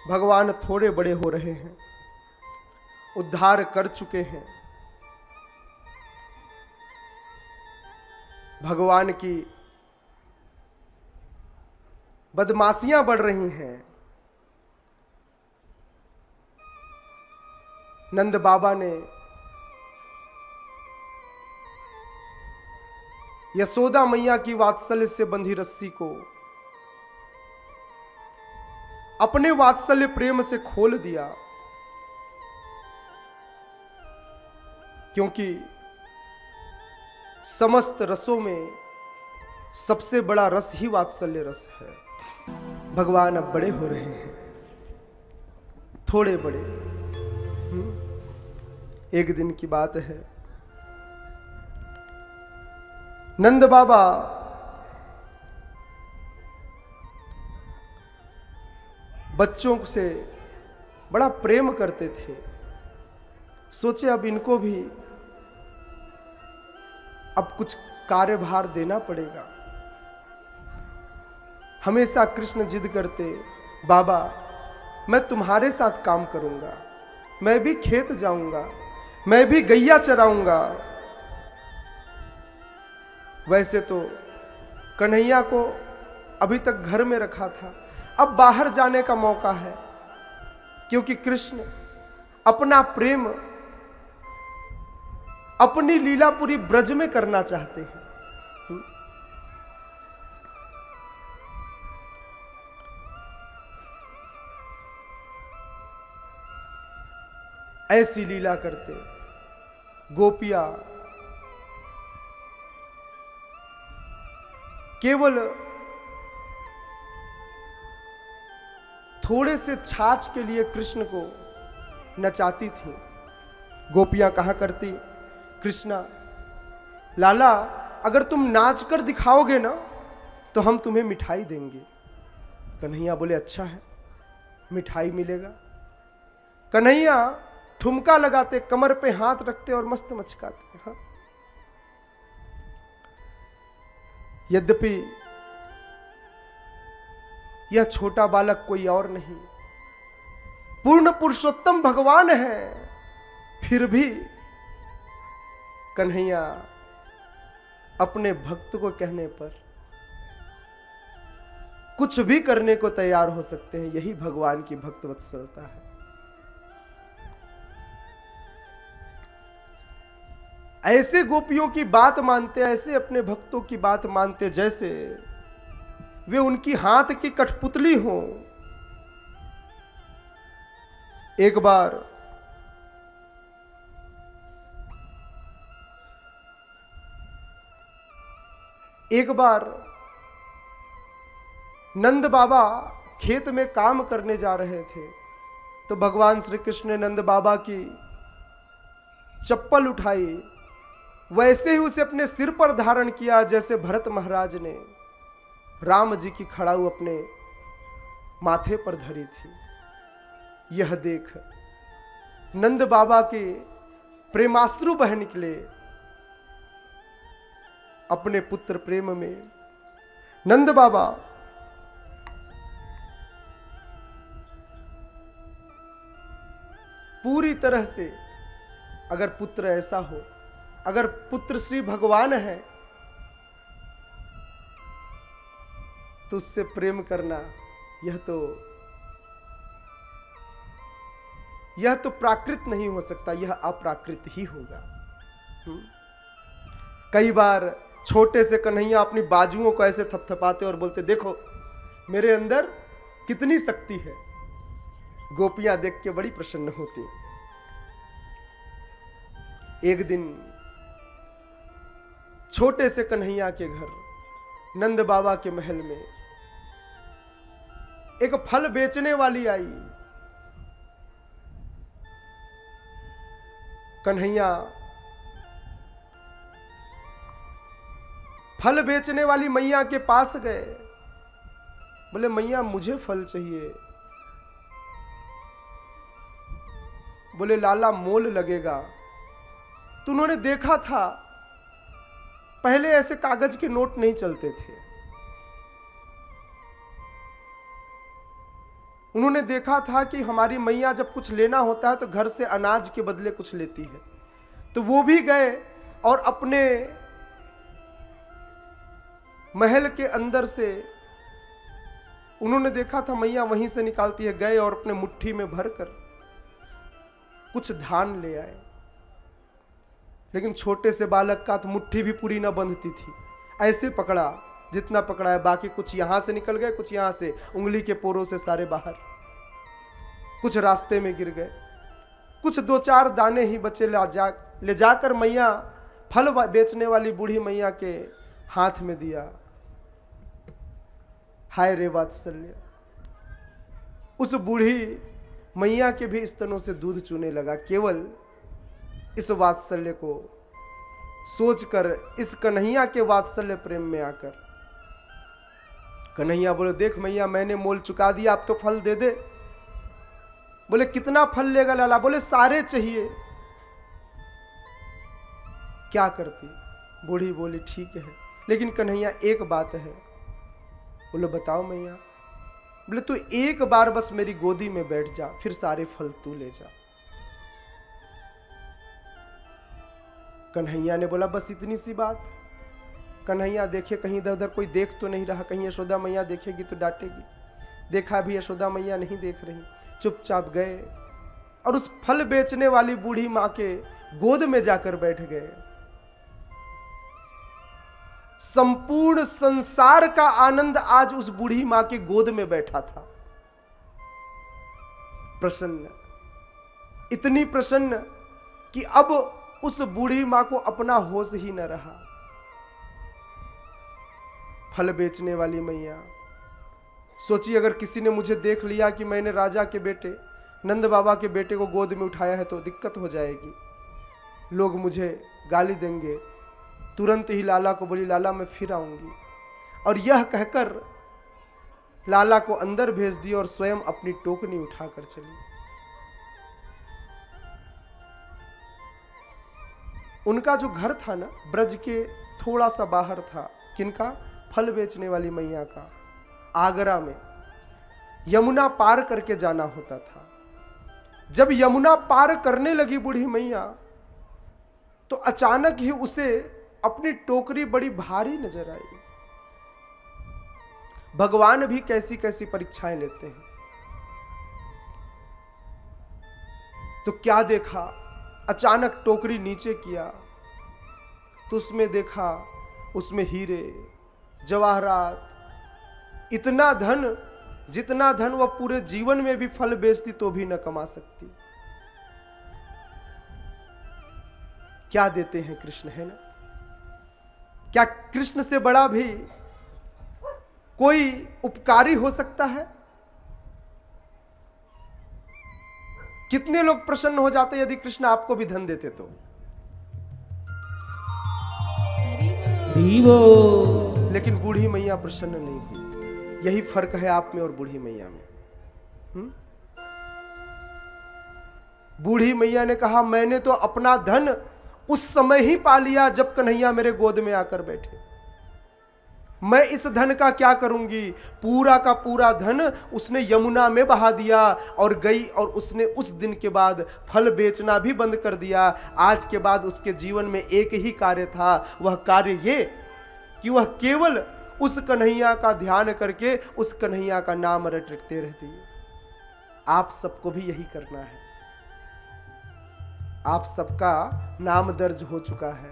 भगवान थोड़े बड़े हो रहे हैं, उद्धार कर चुके हैं। भगवान की बदमाशियां बढ़ रही हैं। नंद बाबा ने यशोदा मैया की वात्सल्य से बंधी रस्सी को अपने वात्सल्य प्रेम से खोल दिया, क्योंकि समस्त रसों में सबसे बड़ा रस ही वात्सल्य रस है। भगवान अब बड़े हो रहे हैं, थोड़े बड़े। एक दिन की बात है, नंद बाबा बच्चों से बड़ा प्रेम करते थे। सोचे अब इनको भी अब कुछ कार्यभार देना पड़ेगा। हमेशा कृष्ण जिद करते, बाबा मैं तुम्हारे साथ काम करूंगा, मैं भी खेत जाऊंगा, मैं भी गैया चराऊंगा। वैसे तो कन्हैया को अभी तक घर में रखा था, अब बाहर जाने का मौका है, क्योंकि कृष्ण अपना प्रेम अपनी लीला पूरी ब्रज में करना चाहते हैं। ऐसी लीला करते गोपियां केवल थोड़े से छाछ के लिए कृष्ण को नचाती थी। गोपियां कहा करती, कृष्णा लाला अगर तुम नाच कर दिखाओगे ना तो हम तुम्हें मिठाई देंगे। कन्हैया बोले अच्छा है, मिठाई मिलेगा। कन्हैया ठुमका लगाते, कमर पे हाथ रखते और मस्त मचकाते। हाँ। यद्यपि यह छोटा बालक कोई और नहीं, पूर्ण पुरुषोत्तम भगवान है, फिर भी कन्हैया अपने भक्त को कहने पर कुछ भी करने को तैयार हो सकते हैं। यही भगवान की भक्त वत्सलता है। ऐसे गोपियों की बात मानते, ऐसे अपने भक्तों की बात मानते जैसे वे उनकी हाथ की कठपुतली हो। एक बार नंद बाबा खेत में काम करने जा रहे थे तो भगवान श्री कृष्ण ने नंद बाबा की चप्पल उठाई, वैसे ही उसे अपने सिर पर धारण किया जैसे भरत महाराज ने राम जी की खड़ाऊ अपने माथे पर धरी थी। यह देख नंद बाबा के प्रेमाश्रु बह निकले अपने पुत्र प्रेम में। नंद बाबा पूरी तरह से, अगर पुत्र ऐसा हो, अगर पुत्र श्री भगवान है तो उससे प्रेम करना यह तो प्राकृत नहीं हो सकता, यह अप्राकृत ही होगा। कई बार छोटे से कन्हैया अपनी बाजुओं को ऐसे थपथपाते और बोलते, देखो मेरे अंदर कितनी शक्ति है। गोपियां देख के बड़ी प्रसन्न होती। एक दिन छोटे से कन्हैया के घर नंद बाबा के महल में एक फल बेचने वाली आई। कन्हैया फल बेचने वाली मैया के पास गए, बोले मैया मुझे फल चाहिए। बोले लाला मोल लगेगा। तो उन्होंने देखा था पहले ऐसे कागज के नोट नहीं चलते थे। उन्होंने देखा था कि हमारी मैया जब कुछ लेना होता है तो घर से अनाज के बदले कुछ लेती है। तो वो भी गए और अपने महल के अंदर से उन्होंने देखा था मैया वहीं से निकालती है, गए और अपने मुट्ठी में भरकर कुछ धान ले आए। लेकिन छोटे से बालक का तो मुट्ठी भी पूरी ना बंधती थी, ऐसे पकड़ा जितना पकड़ा है, बाकी कुछ यहां से निकल गए, कुछ यहां से उंगली के पोरों से सारे बाहर, कुछ रास्ते में गिर गए, कुछ 2-4 दाने ही बचे ले जाकर मैया फल बेचने वाली बूढ़ी मैया के हाथ में दिया। हाय रे वात्सल्य, उस बूढ़ी मैया के भी स्तनों से दूध चूने लगा, केवल इस वात्सल्य को सोचकर इस कन्हैया के वात्सल्य प्रेम में आकर कन्हैया बोले, देख मैया मैंने मोल चुका दिया, आप तो फल दे दे। बोले कितना फल लेगा लाला? बोले सारे चाहिए। क्या करती? बूढ़ी बोली ठीक है, लेकिन कन्हैया एक बात है। बोले बताओ मैया। बोले तू एक बार बस मेरी गोदी में बैठ जा, फिर सारे फल तू ले जा। कन्हैया ने बोला बस इतनी सी बात। कन्हैया देखे कहीं इधर उधर कोई देख तो नहीं रहा, कहीं यशोदा मैया देखेगी तो डांटेगी। देखा भी यशोदा मैया नहीं देख रही, चुपचाप गए और उस फल बेचने वाली बूढ़ी मां के गोद में जाकर बैठ गए। संपूर्ण संसार का आनंद आज उस बूढ़ी मां के गोद में बैठा था। प्रसन्न, इतनी प्रसन्न कि अब उस बूढ़ी मां को अपना होश ही न रहा। फल बेचने वाली मैया सोची, अगर किसी ने मुझे देख लिया कि मैंने राजा के बेटे नंद बाबा के बेटे को गोद में उठाया है तो दिक्कत हो जाएगी, लोग मुझे गाली देंगे। तुरंत ही लाला को बोली, लाला मैं फिर आऊंगी। और यह कहकर लाला को अंदर भेज दिया और स्वयं अपनी टोकनी उठाकर चली। उनका जो घर था ना, ब्रज के थोड़ा सा बाहर था। किनका? फल बेचने वाली मैया का। आगरा में यमुना पार करके जाना होता था। जब यमुना पार करने लगी बूढ़ी मैया तो अचानक ही उसे अपनी टोकरी बड़ी भारी नजर आई। भगवान भी कैसी कैसी परीक्षाएं लेते हैं। तो क्या देखा, अचानक टोकरी नीचे किया तो उसमें देखा, उसमें हीरे जवाहरात, इतना धन जितना धन वह पूरे जीवन में भी फल बेचती तो भी न कमा सकती। क्या देते हैं कृष्ण, है ना? क्या कृष्ण से बड़ा भी कोई उपकारी हो सकता है? कितने लोग प्रसन्न हो जाते यदि कृष्ण आपको भी धन देते तो। लेकिन बूढ़ी मैया प्रसन्न नहीं हुई। यही फर्क है आप में और बूढ़ी मैया में। बूढ़ी मैया ने कहा, मैंने तो अपना धन उस समय ही पा लिया जब कन्हैया मेरे गोद में आकर बैठे। मैं इस धन का क्या करूंगी? पूरा का पूरा धन उसने यमुना में बहा दिया और गई, और उसने उस दिन के बाद फल बेचना भी बंद कर दिया। आज के बाद उसके जीवन में एक ही कार्य था, वह कार्य ये कि वह केवल उस कन्हैया का ध्यान करके उस कन्हैया का नाम रटते रहती है। आप सबको भी यही करना है। आप सबका नाम दर्ज हो चुका है,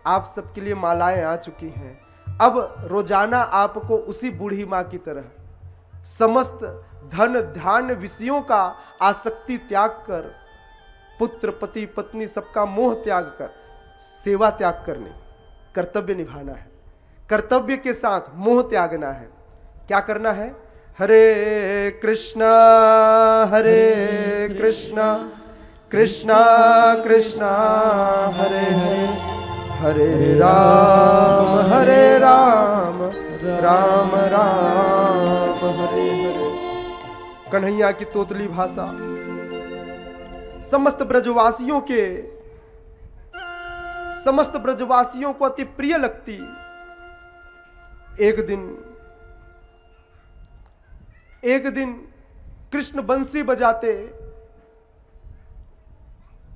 आप सबके लिए मालाएं आ चुकी हैं। अब रोजाना आपको उसी बूढ़ी मां की तरह समस्त धन ध्यान विषयों का आसक्ति त्याग कर, पुत्र पति पत्नी सबका मोह त्याग कर सेवा त्याग करने, कर्तव्य निभाना है। कर्तव्य के साथ मोह त्यागना है। क्या करना है? हरे कृष्णा कृष्णा कृष्णा हरे हरे, हरे राम राम राम हरे हरे। कन्हैया की तोतली भाषा समस्त ब्रजवासियों को अति प्रिय लगती। एक दिन कृष्ण बंसी बजाते,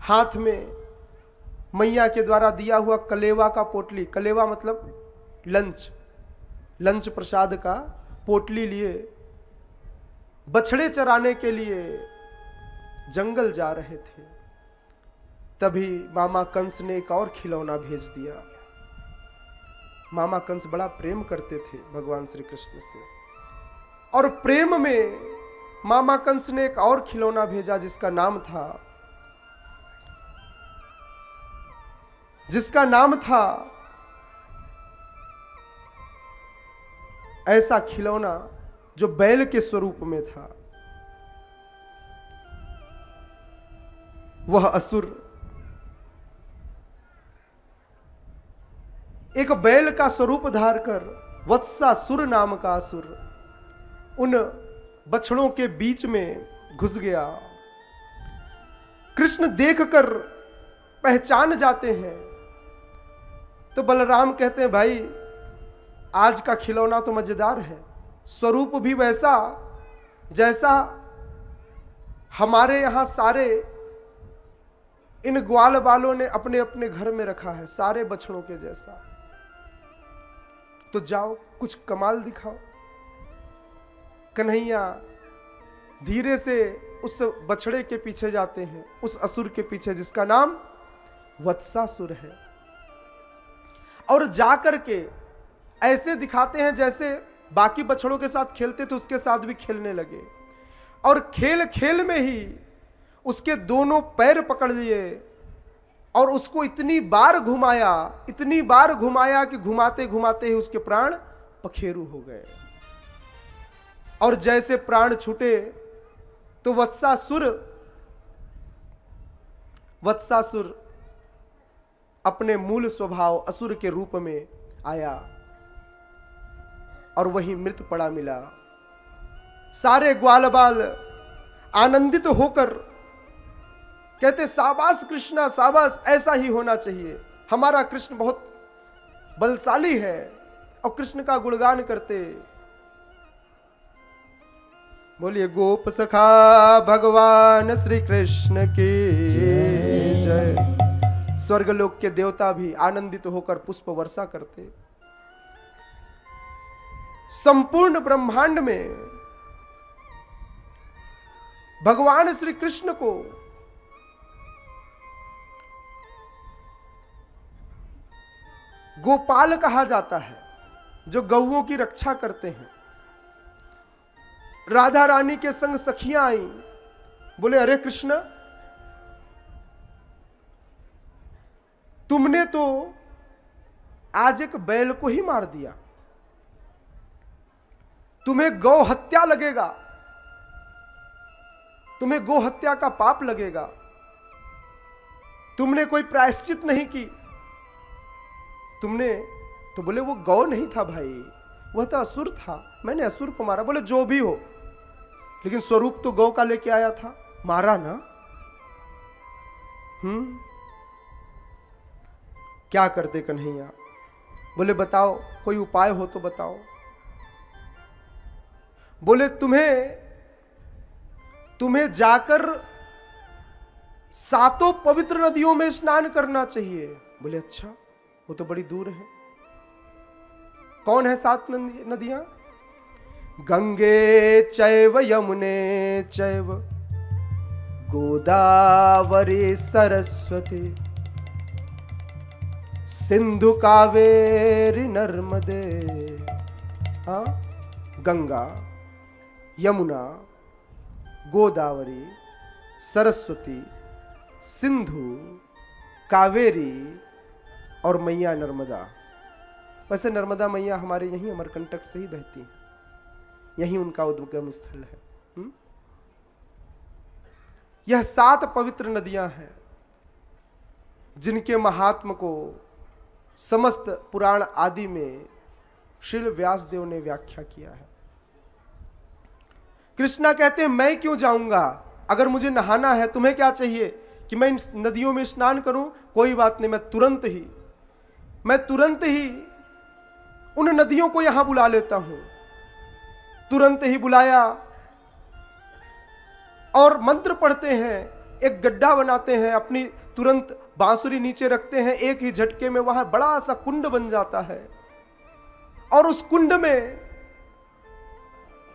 हाथ में मैया के द्वारा दिया हुआ कलेवा का पोटली, कलेवा मतलब लंच प्रसाद का पोटली लिए बछड़े चराने के लिए जंगल जा रहे थे। तभी मामा कंस ने एक और खिलौना भेज दिया। मामा कंस बड़ा प्रेम करते थे भगवान श्री कृष्ण से, और प्रेम में मामा कंस ने एक और खिलौना भेजा जिसका नाम था ऐसा खिलौना जो बैल के स्वरूप में था। वह असुर एक बैल का स्वरूप धारकर वत्सासुर नाम का असुर उन बछड़ों के बीच में घुस गया। कृष्ण देखकर पहचान जाते हैं तो बलराम कहते हैं, भाई आज का खिलौना तो मजेदार है, स्वरूप भी वैसा जैसा हमारे यहां सारे इन ग्वाल वालों ने अपने अपने घर में रखा है, सारे बछड़ों के जैसा। तो जाओ कुछ कमाल दिखाओ। कन्हैया धीरे से उस बछड़े के पीछे जाते हैं, उस असुर के पीछे जिसका नाम वत्सासुर है, और जाकर के ऐसे दिखाते हैं जैसे बाकी बछड़ों के साथ खेलते थे उसके साथ भी खेलने लगे, और खेल खेल में ही उसके दोनों पैर पकड़ लिए और उसको इतनी बार घुमाया कि घुमाते घुमाते ही उसके प्राण पखेरु हो गए। और जैसे प्राण छूटे तो वत्सासुर अपने मूल स्वभाव असुर के रूप में आया और वहीं मृत पड़ा मिला। सारे ग्वाल बाल आनंदित होकर कहते, शाबाश कृष्णा शाबाश, ऐसा ही होना चाहिए, हमारा कृष्ण बहुत बलशाली है। और कृष्ण का गुणगान करते, बोलिए गोप सखा भगवान श्री कृष्ण की जय। स्वर्गलोक के देवता भी आनंदित होकर पुष्प वर्षा करते। संपूर्ण ब्रह्मांड में भगवान श्री कृष्ण को गोपाल कहा जाता है, जो गौओं की रक्षा करते हैं। राधा रानी के संग सखियां आई, बोले अरे कृष्ण, तुमने तो आज एक बैल को ही मार दिया, तुम्हें गौ हत्या लगेगा, तुम्हें गौ हत्या का पाप लगेगा, तुमने कोई प्रायश्चित नहीं की। तुमने तो बोले वो गौ नहीं था भाई, वह तो असुर था, मैंने असुर को मारा। बोले जो भी हो, लेकिन स्वरूप तो गौ का लेके आया था, मारा ना। क्या करते कन्हैया? बोले बताओ, कोई उपाय हो तो बताओ। बोले तुम्हें जाकर 7 पवित्र नदियों में स्नान करना चाहिए। बोले अच्छा, वो तो बड़ी दूर है। कौन है 7 नदियां? गंगे चैव यमुने चैव गोदावरी सरस्वती सिंधु कावेरी नर्मदे। हाँ, गंगा, यमुना, गोदावरी, सरस्वती, सिंधु, कावेरी और मैया नर्मदा। वैसे नर्मदा मैया हमारे यहीं अमरकंटक से ही बहती हैं, यहीं उनका उद्गम स्थल है। यह 7 पवित्र नदियां हैं जिनके महात्म को समस्त पुराण आदि में श्रील व्यासदेव ने व्याख्या किया है। कृष्णा कहते हैं मैं क्यों जाऊंगा, अगर मुझे नहाना है तुम्हें क्या चाहिए कि मैं इन नदियों में स्नान करूं? कोई बात नहीं, मैं तुरंत ही उन नदियों को यहां बुला लेता हूं। तुरंत ही बुलाया और मंत्र पढ़ते हैं, एक गड्ढा बनाते हैं, अपनी तुरंत बांसुरी नीचे रखते हैं, एक ही झटके में वहां बड़ा सा कुंड बन जाता है। और उस कुंड में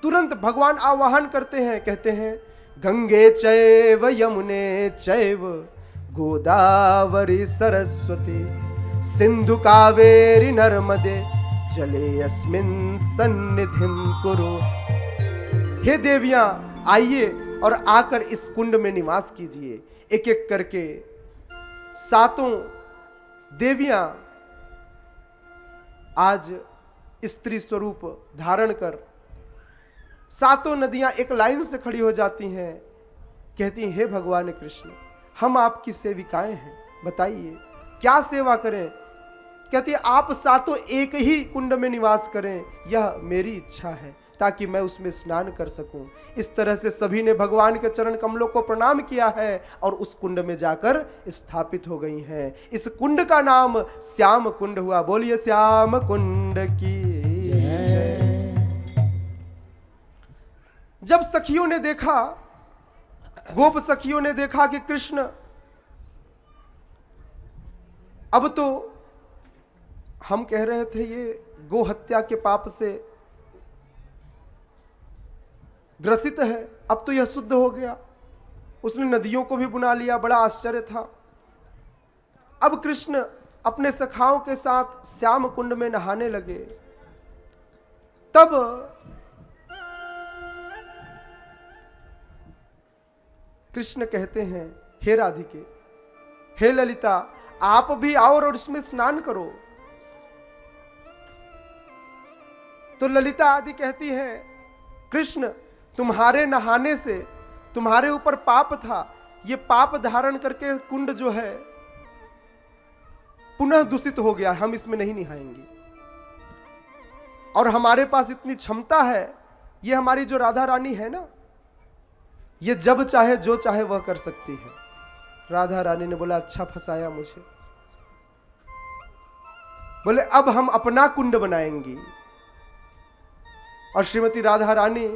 तुरंत भगवान आवाहन करते हैं, कहते हैं गंगे चैव यमुने चैव गोदावरी सरस्वती सिंधु कावेरी नर्मदे जले अस्मिन् सन्निधिं कुरु। हे देवियां, आइए और आकर इस कुंड में निवास कीजिए। एक एक करके 7 देवियां आज स्त्री स्वरूप धारण कर 7 नदियां एक लाइन से खड़ी हो जाती हैं, कहती हैं हे भगवान कृष्ण, हम आपकी सेविकाएं हैं, बताइए क्या सेवा करें, कहती है आप सातों एक ही कुंड में निवास करें, यह मेरी इच्छा है, ताकि मैं उसमें स्नान कर सकूं। इस तरह से सभी ने भगवान के चरण कमलों को प्रणाम किया है और उस कुंड में जाकर स्थापित हो गई हैं। इस कुंड का नाम श्याम कुंड हुआ। बोलिए श्याम कुंड की जय। जब सखियों ने देखा, गोप सखियों ने देखा कि कृष्ण अब तो, हम कह रहे थे ये गो हत्या के पाप से ग्रसित है, अब तो यह शुद्ध हो गया, उसने नदियों को भी बुना लिया, बड़ा आश्चर्य था। अब कृष्ण अपने सखाओं के साथ श्याम कुंड में नहाने लगे। तब कृष्ण कहते हैं, हे राधिके, हे ललिता, आप भी आओ और इसमें स्नान करो। तो ललिता आदि कहती है, कृष्ण तुम्हारे नहाने से तुम्हारे ऊपर पाप था, ये पाप धारण करके कुंड जो है पुनः दूषित हो गया, हम इसमें नहीं नहाएंगे। और हमारे पास इतनी क्षमता है, ये हमारी जो राधा रानी है ना, ये जब चाहे जो चाहे वह कर सकती है। राधा रानी ने बोला, अच्छा फंसाया मुझे। बोले अब हम अपना कुंड बनाएंगी। और श्रीमती राधा रानी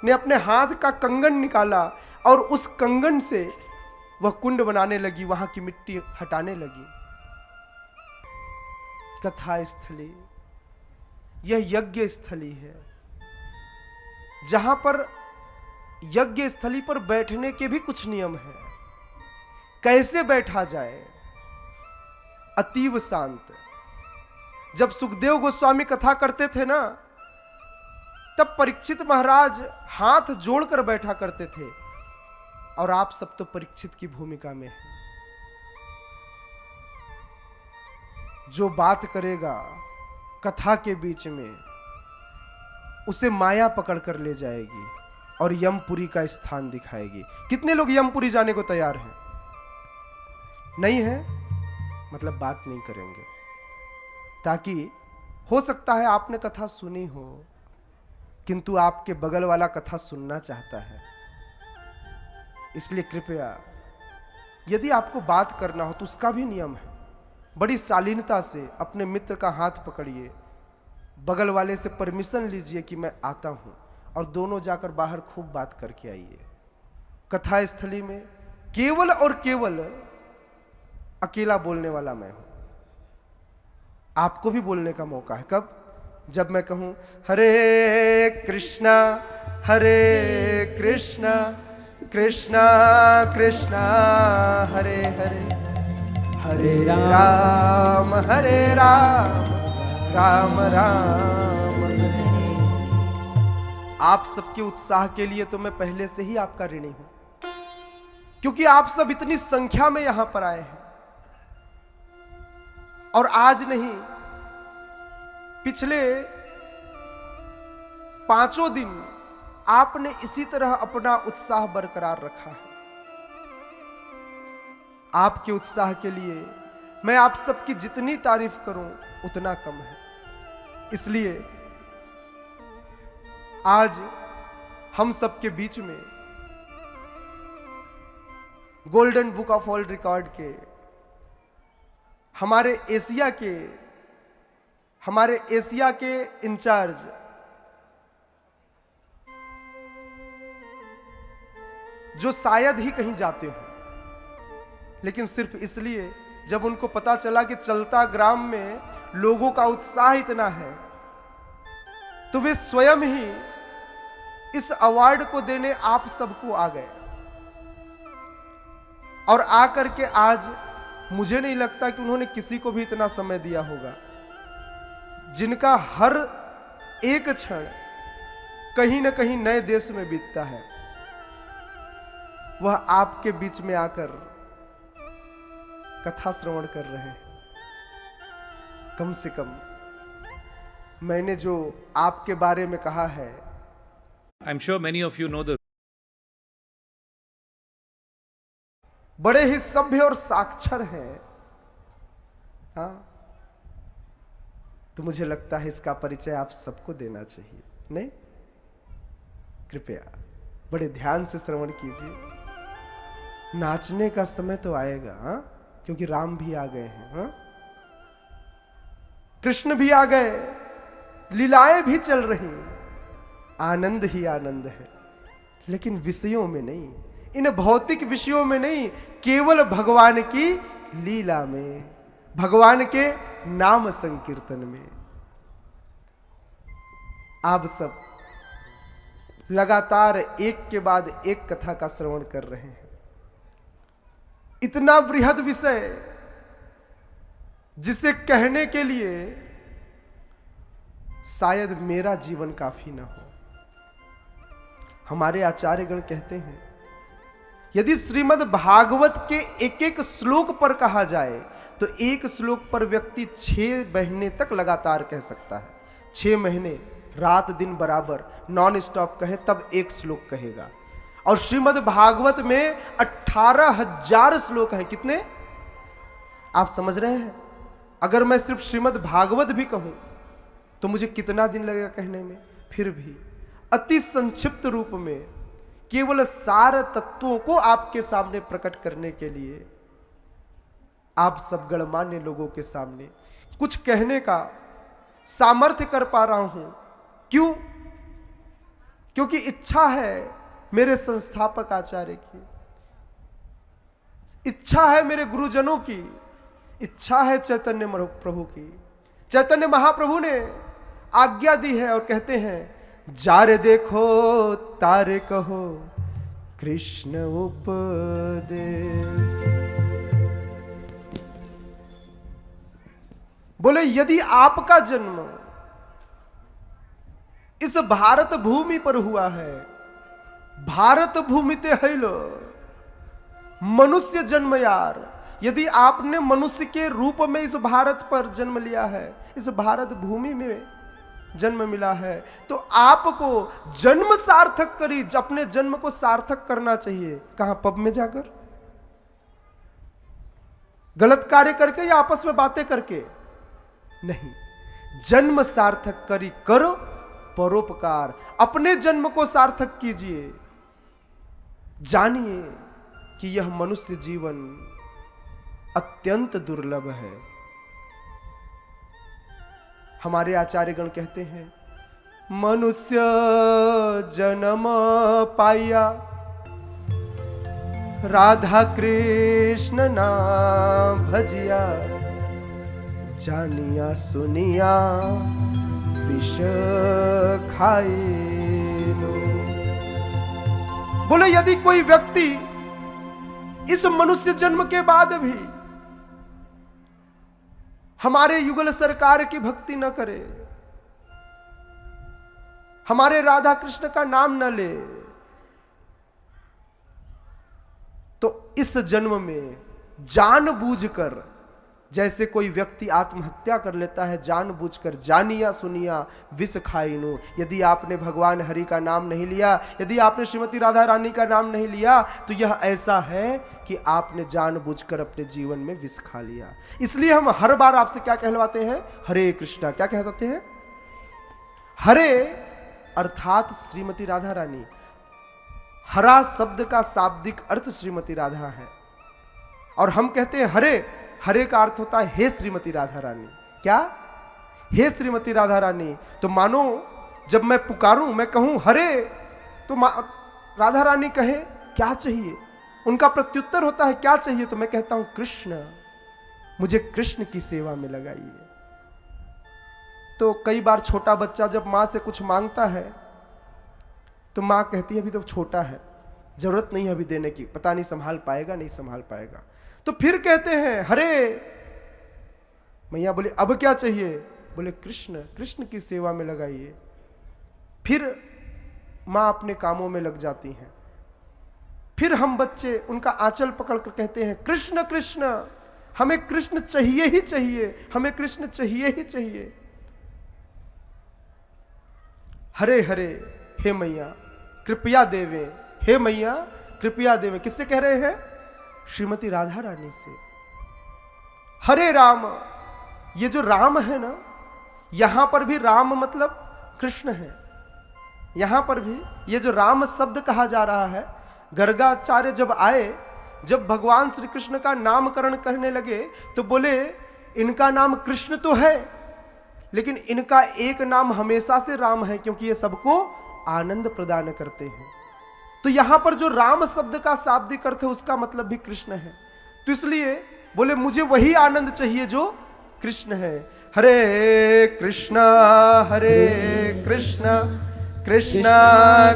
ने अपने हाथ का कंगन निकाला और उस कंगन से वह कुंड बनाने लगी, वहां की मिट्टी हटाने लगी। कथा स्थली, यह यज्ञ स्थली है, जहां पर यज्ञ स्थली पर बैठने के भी कुछ नियम है। कैसे बैठा जाए? अतीव शांत। जब सुखदेव गोस्वामी कथा करते थे ना, तब परीक्षित महाराज हाथ जोड़कर बैठा करते थे, और आप सब तो परीक्षित की भूमिका में हैं। जो बात करेगा कथा के बीच में, उसे माया पकड़ कर ले जाएगी और यमपुरी का स्थान दिखाएगी। कितने लोग यमपुरी जाने को तैयार हैं? नहीं है मतलब बात नहीं करेंगे, ताकि हो सकता है आपने कथा सुनी हो, किंतु आपके बगल वाला कथा सुनना चाहता है। इसलिए कृपया, यदि आपको बात करना हो तो उसका भी नियम है। बड़ी शालीनता से अपने मित्र का हाथ पकड़िए, बगल वाले से परमिशन लीजिए कि मैं आता हूं, और दोनों जाकर बाहर खूब बात करके आइए। कथा स्थली में केवल और केवल अकेला बोलने वाला मैं हूं। आपको भी बोलने का मौका है। कब? जब मैं कहूं हरे कृष्णा कृष्णा कृष्णा हरे हरे, हरे राम राम राम हरे। आप सबके उत्साह के लिए तो मैं पहले से ही आपका ऋणी हूं, क्योंकि आप सब इतनी संख्या में यहां पर आए हैं। और आज नहीं, पिछले 5 दिन आपने इसी तरह अपना उत्साह बरकरार रखा है। आपके उत्साह के लिए मैं आप सबकी जितनी तारीफ करूं उतना कम है। इसलिए आज हम सबके बीच में golden book of world record के हमारे एशिया के इंचार्ज जो शायद ही कहीं जाते हो, लेकिन सिर्फ इसलिए जब उनको पता चला कि चलता ग्राम में लोगों का उत्साह इतना है, तो वे स्वयं ही इस अवार्ड को देने आप सबको आ गए। और आकर के आज मुझे नहीं लगता कि उन्होंने किसी को भी इतना समय दिया होगा, जिनका हर एक क्षण कहीं ना कहीं नए देश में बीतता है, वह आपके बीच में आकर कथा श्रवण कर रहे हैं। कम से कम मैंने जो आपके बारे में कहा है, I'm sure many of you know the बड़े ही सभ्य और साक्षर हैं। हाँ, तो मुझे लगता है इसका परिचय आप सबको देना चाहिए, नहीं? कृपया बड़े ध्यान से श्रवण कीजिए। नाचने का समय तो आएगा, हाँ? क्योंकि राम भी आ गए हैं, हाँ? कृष्ण भी आ गए, लीलाएं भी चल रही, आनंद ही आनंद है, लेकिन विषयों में नहीं, इन भौतिक विषयों में नहीं, केवल भगवान की लीला में, भगवान के नाम संकीर्तन में। आप सब लगातार एक के बाद एक कथा का श्रवण कर रहे हैं। इतना बृहद विषय जिसे कहने के लिए शायद मेरा जीवन काफी ना हो। हमारे आचार्यगण कहते हैं यदि श्रीमद् भागवत के एक एक श्लोक पर कहा जाए तो एक श्लोक पर व्यक्ति 6 महीने तक लगातार कह सकता है। 6 महीने रात दिन बराबर नॉन स्टॉप कहे तब एक श्लोक कहेगा। और श्रीमद् भागवत में 18,000 श्लोक हैं। कितने? आप समझ रहे हैं? अगर मैं सिर्फ श्रीमद् भागवत भी कहूं तो मुझे कितना दिन लगेगा कहने में। फिर भी अति संक्षिप्त रूप में केवल सार तत्वों को आपके सामने प्रकट करने के लिए आप सब गणमान्य लोगों के सामने कुछ कहने का सामर्थ्य कर पा रहा हूं। क्यों? क्योंकि इच्छा है मेरे संस्थापक आचार्य की, इच्छा है मेरे गुरुजनों की, इच्छा है चैतन्य प्रभु की। चैतन्य महाप्रभु ने आज्ञा दी है और कहते हैं जारे देखो तारे कहो कृष्ण उपदेश। बोले यदि आपका जन्म इस भारत भूमि पर हुआ है, भारत भूमि ते हैलो मनुष्य जन्म यार, यदि आपने मनुष्य के रूप में इस भारत पर जन्म लिया है, इस भारत भूमि में जन्म मिला है, तो आपको जन्म सार्थक करी, अपने जन्म को सार्थक करना चाहिए। कहां? पब में जाकर, गलत कार्य करके या आपस में बातें करके नहीं। जन्म सार्थक करी, करो परोपकार, अपने जन्म को सार्थक कीजिए। जानिए कि यह मनुष्य जीवन अत्यंत दुर्लभ है। हमारे आचार्यगण कहते हैं मनुष्य जन्म पाया राधा कृष्ण नाम भजिया, जानिया सुनिया विष खाए। बोले यदि कोई व्यक्ति इस मनुष्य जन्म के बाद भी हमारे युगल सरकार की भक्ति न करे, हमारे राधा कृष्ण का नाम न ले, तो इस जन्म में जानबूझकर, जैसे कोई व्यक्ति आत्महत्या कर लेता है जानबूझकर, जानिया सुनिया विष खाइनु। यदि आपने भगवान हरि का नाम नहीं लिया, यदि आपने श्रीमती राधा रानी का नाम नहीं लिया, तो यह ऐसा है कि आपने जानबूझकर अपने जीवन में विष खा लिया। इसलिए हम हर बार आपसे क्या कहलवाते हैं? हरे कृष्णा। क्या कहते हैं? हरे अर्थात श्रीमती राधा रानी। हरा शब्द का शाब्दिक अर्थ श्रीमती राधा है, और हम कहते हैं हरे। हरे का अर्थ होता है हे श्रीमती राधा रानी। क्या? हे श्रीमती राधा रानी। तो मानो जब मैं पुकारूं, मैं कहूं हरे, तो राधा रानी कहे क्या चाहिए, उनका प्रत्युत्तर होता है क्या चाहिए, तो मैं कहता हूं कृष्ण, मुझे कृष्ण की सेवा में लगाइए। तो कई बार छोटा बच्चा जब मां से कुछ मांगता है तो मां कहती है अभी तो छोटा है, जरूरत नहीं है अभी देने की, पता नहीं संभाल पाएगा नहीं संभाल पाएगा। तो फिर कहते हैं हरे। मैया बोले अब क्या चाहिए? बोले कृष्ण, कृष्ण की सेवा में लगाइए। फिर मां अपने कामों में लग जाती हैं। फिर हम बच्चे उनका आंचल पकड़कर कहते हैं कृष्ण कृष्ण, हमें कृष्ण चाहिए ही चाहिए, हमें कृष्ण चाहिए ही चाहिए। हरे हरे, हे मैया कृपया देवे, हे मैया कृपया देवे। किससे कह रहे हैं? श्रीमती राधा रानी से। हरे राम, ये जो राम है ना, यहां पर भी राम मतलब कृष्ण है। यहां पर भी ये जो राम शब्द कहा जा रहा है, गर्गाचार्य जब आए, जब भगवान श्री कृष्ण का नामकरण करने लगे तो बोले इनका नाम कृष्ण तो है, लेकिन इनका एक नाम हमेशा से राम है, क्योंकि ये सबको आनंद प्रदान करते हैं। तो यहां पर जो राम शब्द का शाब्दिक अर्थ है उसका मतलब भी कृष्ण है। तो इसलिए बोले मुझे वही आनंद चाहिए जो कृष्ण है। हरे कृष्णा कृष्णा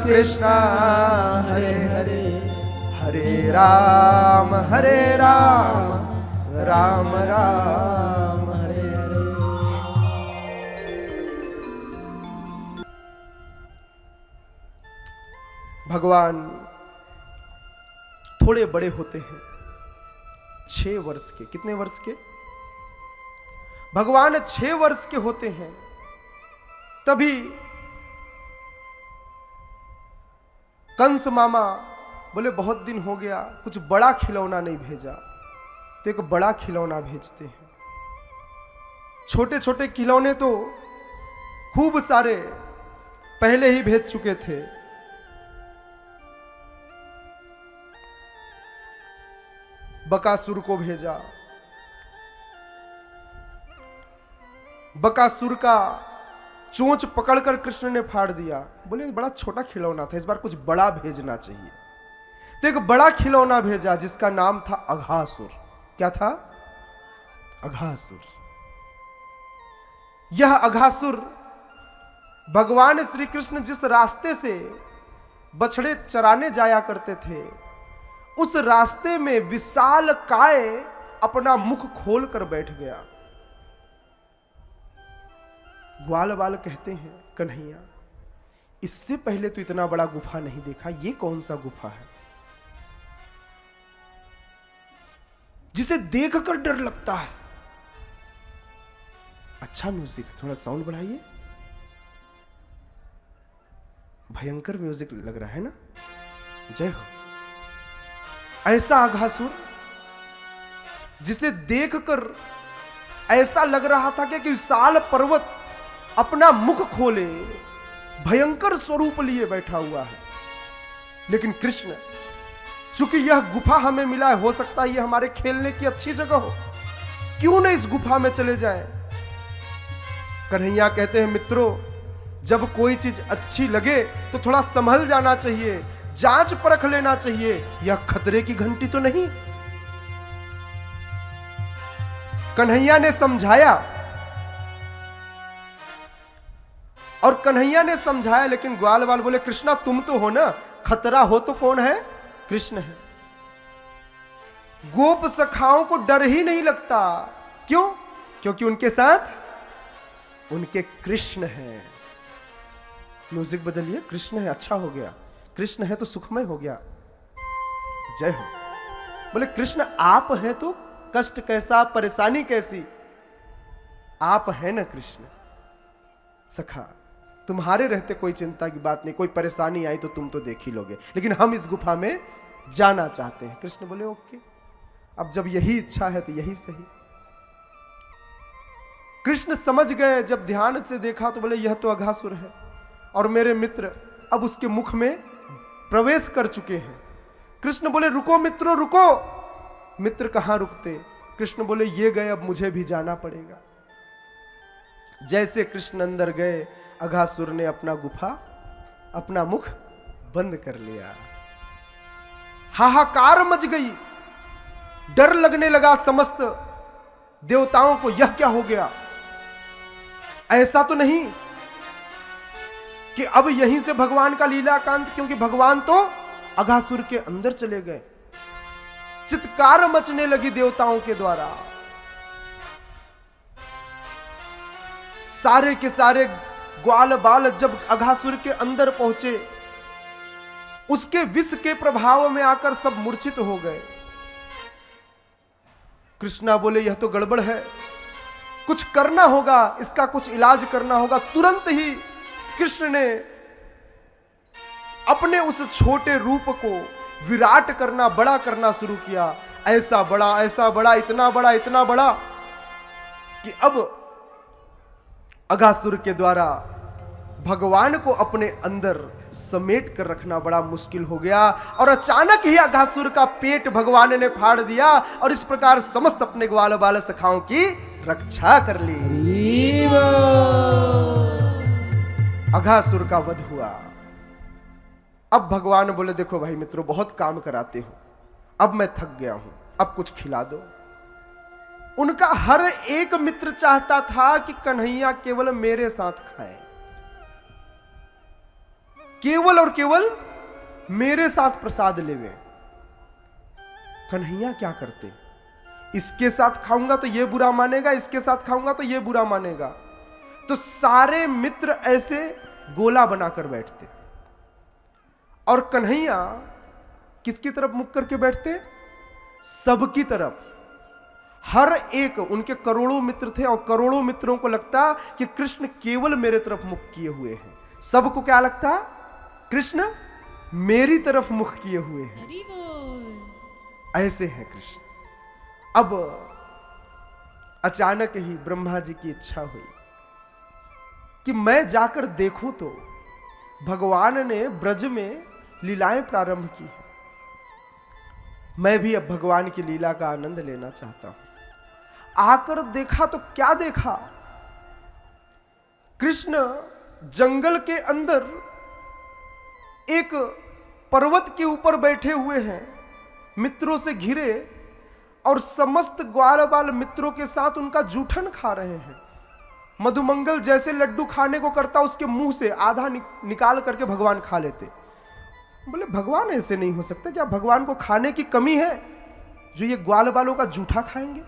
कृष्णा हरे हरे, हरे राम राम राम हरे हरे। भगवान थोड़े बड़े होते हैं, 6 वर्ष के। कितने वर्ष के? भगवान 6 वर्ष के होते हैं, तभी कंस मामा बोले बहुत दिन हो गया कुछ बड़ा खिलौना नहीं भेजा, तो एक बड़ा खिलौना भेजते हैं। छोटे छोटे खिलौने तो खूब सारे पहले ही भेज चुके थे। बकासुर को भेजा, बकासुर का चोंच पकड़कर कृष्ण ने फाड़ दिया। बोले बड़ा छोटा खिलौना था, इस बार कुछ बड़ा भेजना चाहिए। तो एक बड़ा खिलौना भेजा जिसका नाम था अघासुर। क्या था? अघासुर। यह अघासुर भगवान श्री कृष्ण जिस रास्ते से बछड़े चराने जाया करते थे, उस रास्ते में विशाल काय अपना मुख खोलकर बैठ गया। ग्वाल बाल कहते हैं कन्हैया, इससे पहले तो इतना बड़ा गुफा नहीं देखा, ये कौन सा गुफा है जिसे देखकर डर लगता है? अच्छा म्यूजिक, थोड़ा साउंड बढ़ाइए। भयंकर म्यूजिक लग रहा है ना? जय हो। ऐसा अघासुर जिसे देखकर ऐसा लग रहा था कि विशाल पर्वत अपना मुख खोले, भयंकर स्वरूप लिए बैठा हुआ है। लेकिन कृष्ण, चूंकि यह गुफा हमें मिला है, हो सकता है यह हमारे खेलने की अच्छी जगह हो, क्यों न इस गुफा में चले जाएं? कन्हैया कहते हैं मित्रों, जब कोई चीज अच्छी लगे तो थोड़ा संभल जाना चाहिए, जांच परख लेना चाहिए। यह खतरे की घंटी तो नहीं। कन्हैया ने समझाया और कन्हैया ने समझाया, लेकिन ग्वाल बाल बोले कृष्णा तुम तो हो ना, खतरा हो तो कौन है? कृष्ण है। गोप सखाओं को डर ही नहीं लगता। क्यों? क्योंकि उनके साथ उनके कृष्ण है। म्यूजिक बदलिए। कृष्ण है, अच्छा हो गया। कृष्ण है तो सुखमय हो गया। जय हो। बोले कृष्ण आप हैं तो कष्ट कैसा, परेशानी कैसी? आप हैं ना कृष्ण सखा, तुम्हारे रहते कोई चिंता की बात नहीं, कोई परेशानी आई तो तुम तो देख ही लोगे, लेकिन हम इस गुफा में जाना चाहते हैं। कृष्ण बोले ओके, अब जब यही इच्छा है तो यही सही। कृष्ण समझ गए, जब ध्यान से देखा तो बोले यह तो अघासुर है और मेरे मित्र अब उसके मुख में प्रवेश कर चुके हैं। कृष्ण बोले रुको मित्रों रुको। मित्र कहां रुकते? कृष्ण बोले ये गए, अब मुझे भी जाना पड़ेगा। जैसे कृष्ण अंदर गए, अघासुर ने अपना मुख बंद कर लिया। हाहाकार मच गई, डर लगने लगा समस्त देवताओं को। यह क्या हो गया? ऐसा तो नहीं कि अब यहीं से भगवान का लीलाकांत, क्योंकि भगवान तो अघासुर के अंदर चले गए। चित्कार मचने लगी देवताओं के द्वारा। सारे के सारे ग्वाल बाल जब अघासुर के अंदर पहुंचे, उसके विष के प्रभाव में आकर सब मूर्छित हो गए। कृष्णा बोले यह तो गड़बड़ है, कुछ करना होगा, इसका कुछ इलाज करना होगा। तुरंत ही कृष्ण ने अपने उस छोटे रूप को विराट करना, बड़ा करना शुरू किया। ऐसा बड़ा, इतना बड़ा कि अब अघासुर के द्वारा भगवान को अपने अंदर समेट कर रखना बड़ा मुश्किल हो गया और अचानक ही अघासुर का पेट भगवान ने फाड़ दिया और इस प्रकार समस्त अपने ग्वाल बाल सखाओं की रक्षा कर ली। अघासुर का वध हुआ। अब भगवान बोले देखो भाई मित्रों, बहुत काम कराते हो, अब मैं थक गया हूं, अब कुछ खिला दो। उनका हर एक मित्र चाहता था कि कन्हैया केवल मेरे साथ खाए, केवल और केवल मेरे साथ प्रसाद लेवे। कन्हैया क्या करते, इसके साथ खाऊंगा तो ये बुरा मानेगा, इसके साथ खाऊंगा तो ये बुरा मानेगा। तो सारे मित्र ऐसे गोला बनाकर बैठते और कन्हैया किसकी तरफ मुख करके बैठते, सबकी तरफ। हर एक, उनके करोड़ों मित्र थे और करोड़ों मित्रों को लगता कि कृष्ण केवल मेरे तरफ मुख किए हुए हैं। सबको क्या लगता, कृष्ण मेरी तरफ मुख किए हुए हैं। ऐसे हैं कृष्ण। अब अचानक ही ब्रह्मा जी की इच्छा हुई कि मैं जाकर देखूं तो भगवान ने ब्रज में लीलाएं प्रारंभ की है, मैं भी अब भगवान की लीला का आनंद लेना चाहता हूं। आकर देखा तो क्या देखा, कृष्ण जंगल के अंदर एक पर्वत के ऊपर बैठे हुए हैं, मित्रों से घिरे, और समस्त ग्वाल बाल मित्रों के साथ उनका जूठन खा रहे हैं। मधुमंगल जैसे लड्डू खाने को करता, उसके मुंह से आधा निकाल करके भगवान खा लेते। बोले भगवान ऐसे नहीं हो सकता, क्या भगवान को खाने की कमी है जो ये ग्वाल बालों का जूठा खाएंगे?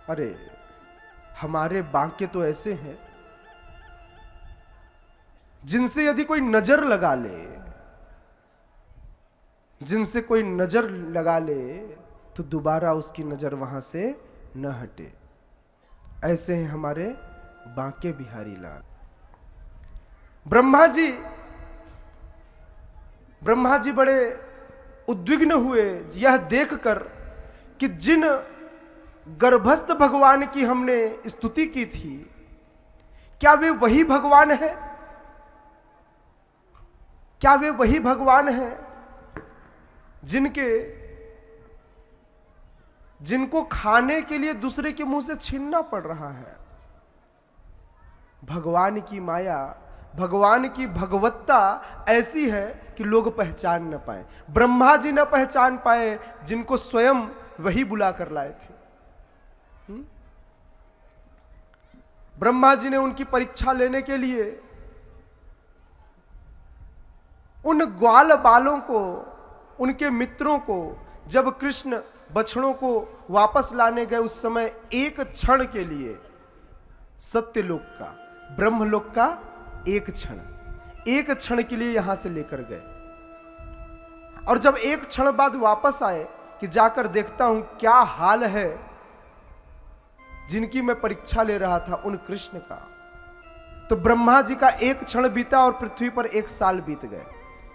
अरे हमारे बांके तो ऐसे हैं जिनसे यदि कोई नजर लगा ले, जिनसे कोई नजर लगा ले तो दोबारा उसकी नजर वहां से न हटे। ऐसे हैं हमारे बांके बिहारी लाल। ब्रह्मा जी बड़े उद्विग्न हुए यह देखकर कि जिन गर्भस्थ भगवान की हमने स्तुति की थी, क्या वे वही भगवान है? क्या वे वही भगवान हैं जिनको खाने के लिए दूसरे के मुंह से छीनना पड़ रहा है? भगवान की माया, भगवान की भगवत्ता ऐसी है कि लोग पहचान न पाए। ब्रह्मा जी न पहचान पाए जिनको स्वयं वही बुला कर लाए थे। ब्रह्मा जी ने उनकी परीक्षा लेने के लिए उन ग्वाल बालों को, उनके मित्रों को, जब कृष्ण बछड़ों को वापस लाने गए, उस समय एक क्षण के लिए सत्यलोक का, ब्रह्मलोक का एक क्षण के लिए यहां से लेकर गए। और जब एक क्षण बाद वापस आए कि जाकर देखता हूं क्या हाल है जिनकी मैं परीक्षा ले रहा था, उन कृष्ण का, तो ब्रह्मा जी का एक क्षण बीता और पृथ्वी पर 1 साल बीत गए।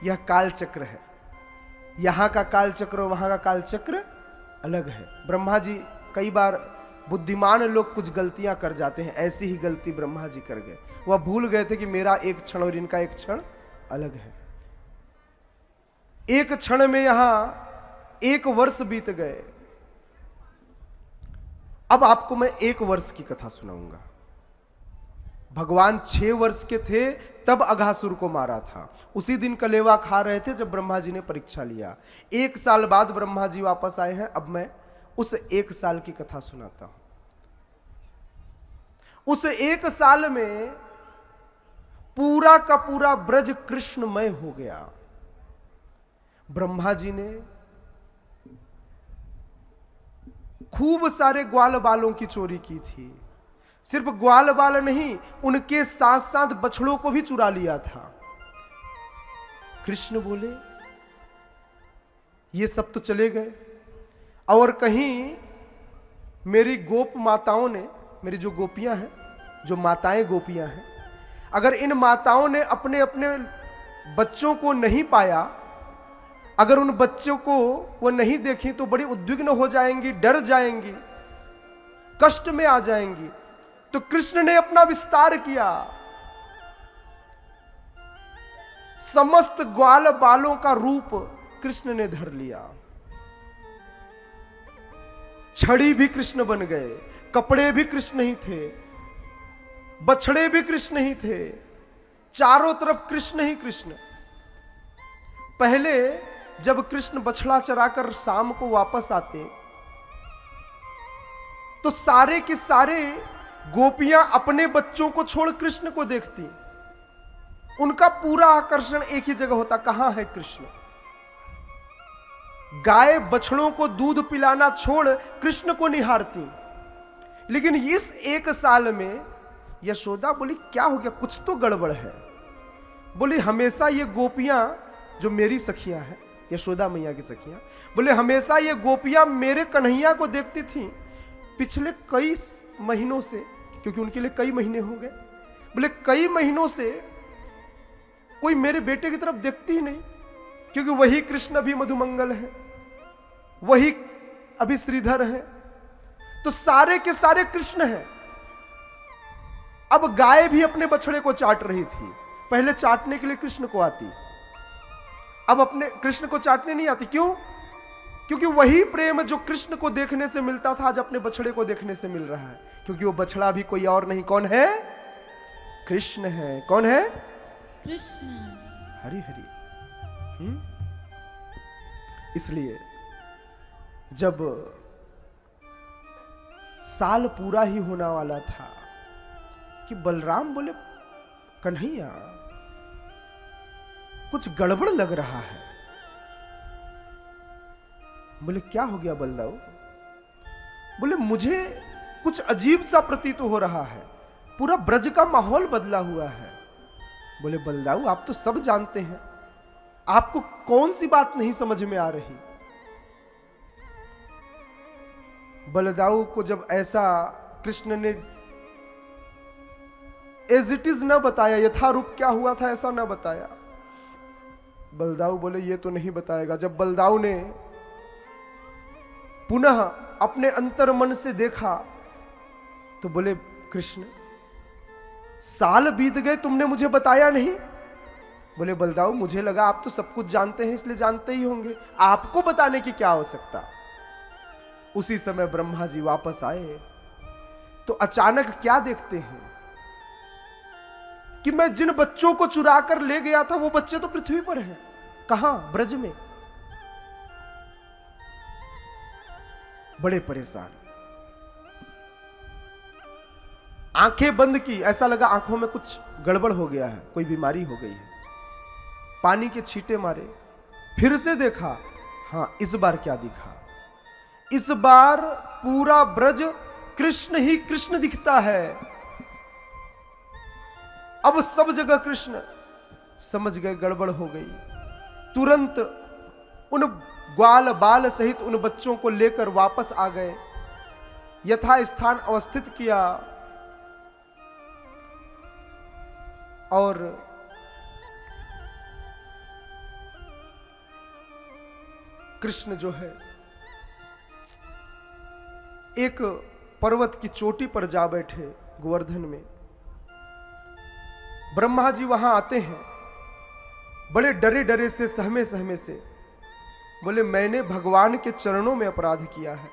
यह काल चक्र है। यहां का काल चक्र और वहां का काल चक्र अलग है। ब्रह्मा जी, कई बार बुद्धिमान लोग कुछ गलतियां कर जाते हैं, ऐसी ही गलती ब्रह्मा जी कर गए। वह भूल गए थे कि मेरा एक क्षण और इनका एक क्षण अलग है। एक क्षण में यहां 1 वर्ष बीत गए। अब आपको मैं 1 वर्ष की कथा सुनाऊंगा। भगवान 6 वर्ष के थे तब अघासुर को मारा था। उसी दिन कलेवा खा रहे थे जब ब्रह्मा जी ने परीक्षा लिया। 1 साल बाद ब्रह्मा जी वापस आए हैं। अब मैं उस 1 साल की कथा सुनाता हूं। उस 1 साल में पूरा का पूरा ब्रज कृष्णमय हो गया। ब्रह्मा जी ने खूब सारे ग्वाल बालों की चोरी की थी। सिर्फ ग्वाल बाल नहीं, उनके साथ साथ बछड़ों को भी चुरा लिया था। कृष्ण बोले ये सब तो चले गए, और कहीं मेरी गोप माताओं ने, मेरी जो गोपियां हैं, जो माताएं गोपियां हैं, अगर इन माताओं ने अपने अपने बच्चों को नहीं पाया अगर उन बच्चों को वो नहीं देखें तो बड़ी उद्विग्न हो जाएंगी, डर जाएंगी, कष्ट में आ जाएंगी। तो कृष्ण ने अपना विस्तार किया, समस्त ग्वाल बालों का रूप कृष्ण ने धर लिया। छड़ी भी कृष्ण बन गए, कपड़े भी कृष्ण ही थे, बछड़े भी कृष्ण ही थे, चारों तरफ कृष्ण ही कृष्ण। पहले जब कृष्ण बछड़ा चराकर शाम को वापस आते तो सारे के सारे गोपियां अपने बच्चों को छोड़ कृष्ण को देखती। उनका पूरा आकर्षण एक ही जगह होता, कहां है कृष्ण। गाय बछड़ों को दूध पिलाना छोड़ कृष्ण को निहारती। लेकिन इस एक साल में यशोदा बोली क्या हो गया, कुछ तो गड़बड़ है। बोली हमेशा ये गोपियां जो मेरी सखियां हैं, यशोदा मैया की सखियां, बोले हमेशा ये गोपियां मेरे कन्हैया को देखती थी, पिछले कई महीनों से, क्योंकि उनके लिए कई महीने हो गए, बोले कई महीनों से कोई मेरे बेटे की तरफ देखती ही नहीं, क्योंकि वही कृष्ण अभी मधुमंगल है, वही अभी श्रीधर है, तो सारे के सारे कृष्ण हैं। अब गाय भी अपने बछड़े को चाट रही थी। पहले चाटने के लिए कृष्ण को आती, अब अपने कृष्ण को चाटने नहीं आती। क्यों? क्योंकि वही प्रेम जो कृष्ण को देखने से मिलता था आज अपने बछड़े को देखने से मिल रहा है, क्योंकि वो बछड़ा भी कोई और नहीं, कौन है? कृष्ण है। कौन है? कृष्ण। हरि हरि। इसलिए जब साल पूरा ही होने वाला था कि बलराम बोले कन्हैया कुछ गड़बड़ लग रहा है। बोले क्या हो गया बलदाऊ? बोले मुझे कुछ अजीब सा प्रतीत हो रहा है, पूरा ब्रज का माहौल बदला हुआ है। बोले बलदाऊ आप तो सब जानते हैं, आपको कौन सी बात नहीं समझ में आ रही? बलदाऊ को जब ऐसा कृष्ण ने एज इट इज न बताया, यथारूप क्या हुआ था ऐसा न बताया, बलदाऊ बोले ये तो नहीं बताएगा। जब बलदाऊ ने पुनः अपने अंतर मन से देखा तो बोले कृष्ण साल बीत गए तुमने मुझे बताया नहीं। बोले बलदाऊ मुझे लगा आप तो सब कुछ जानते हैं इसलिए जानते ही होंगे, आपको बताने की क्या आवश्यकता। उसी समय ब्रह्मा जी वापस आए तो अचानक क्या देखते हैं कि मैं जिन बच्चों को चुरा कर ले गया था वो बच्चे तो पृथ्वी पर हैं। कहां? ब्रज में। बड़े परेशान, आंखें बंद की, ऐसा लगा आंखों में कुछ गड़बड़ हो गया है, कोई बीमारी हो गई है। पानी के छींटे मारे, फिर से देखा, हां इस बार क्या दिखा? इस बार पूरा ब्रज कृष्ण ही कृष्ण दिखता है। अब सब जगह कृष्ण। समझ गए गड़बड़ हो गई। तुरंत उन ग्वाल बाल सहित उन बच्चों को लेकर वापस आ गए, यथा स्थान अवस्थित किया और कृष्ण जो है एक पर्वत की चोटी पर जा बैठे गोवर्धन में। ब्रह्मा जी वहां आते हैं बड़े डरे डरे से, सहमे सहमे से। बोले मैंने भगवान के चरणों में अपराध किया है।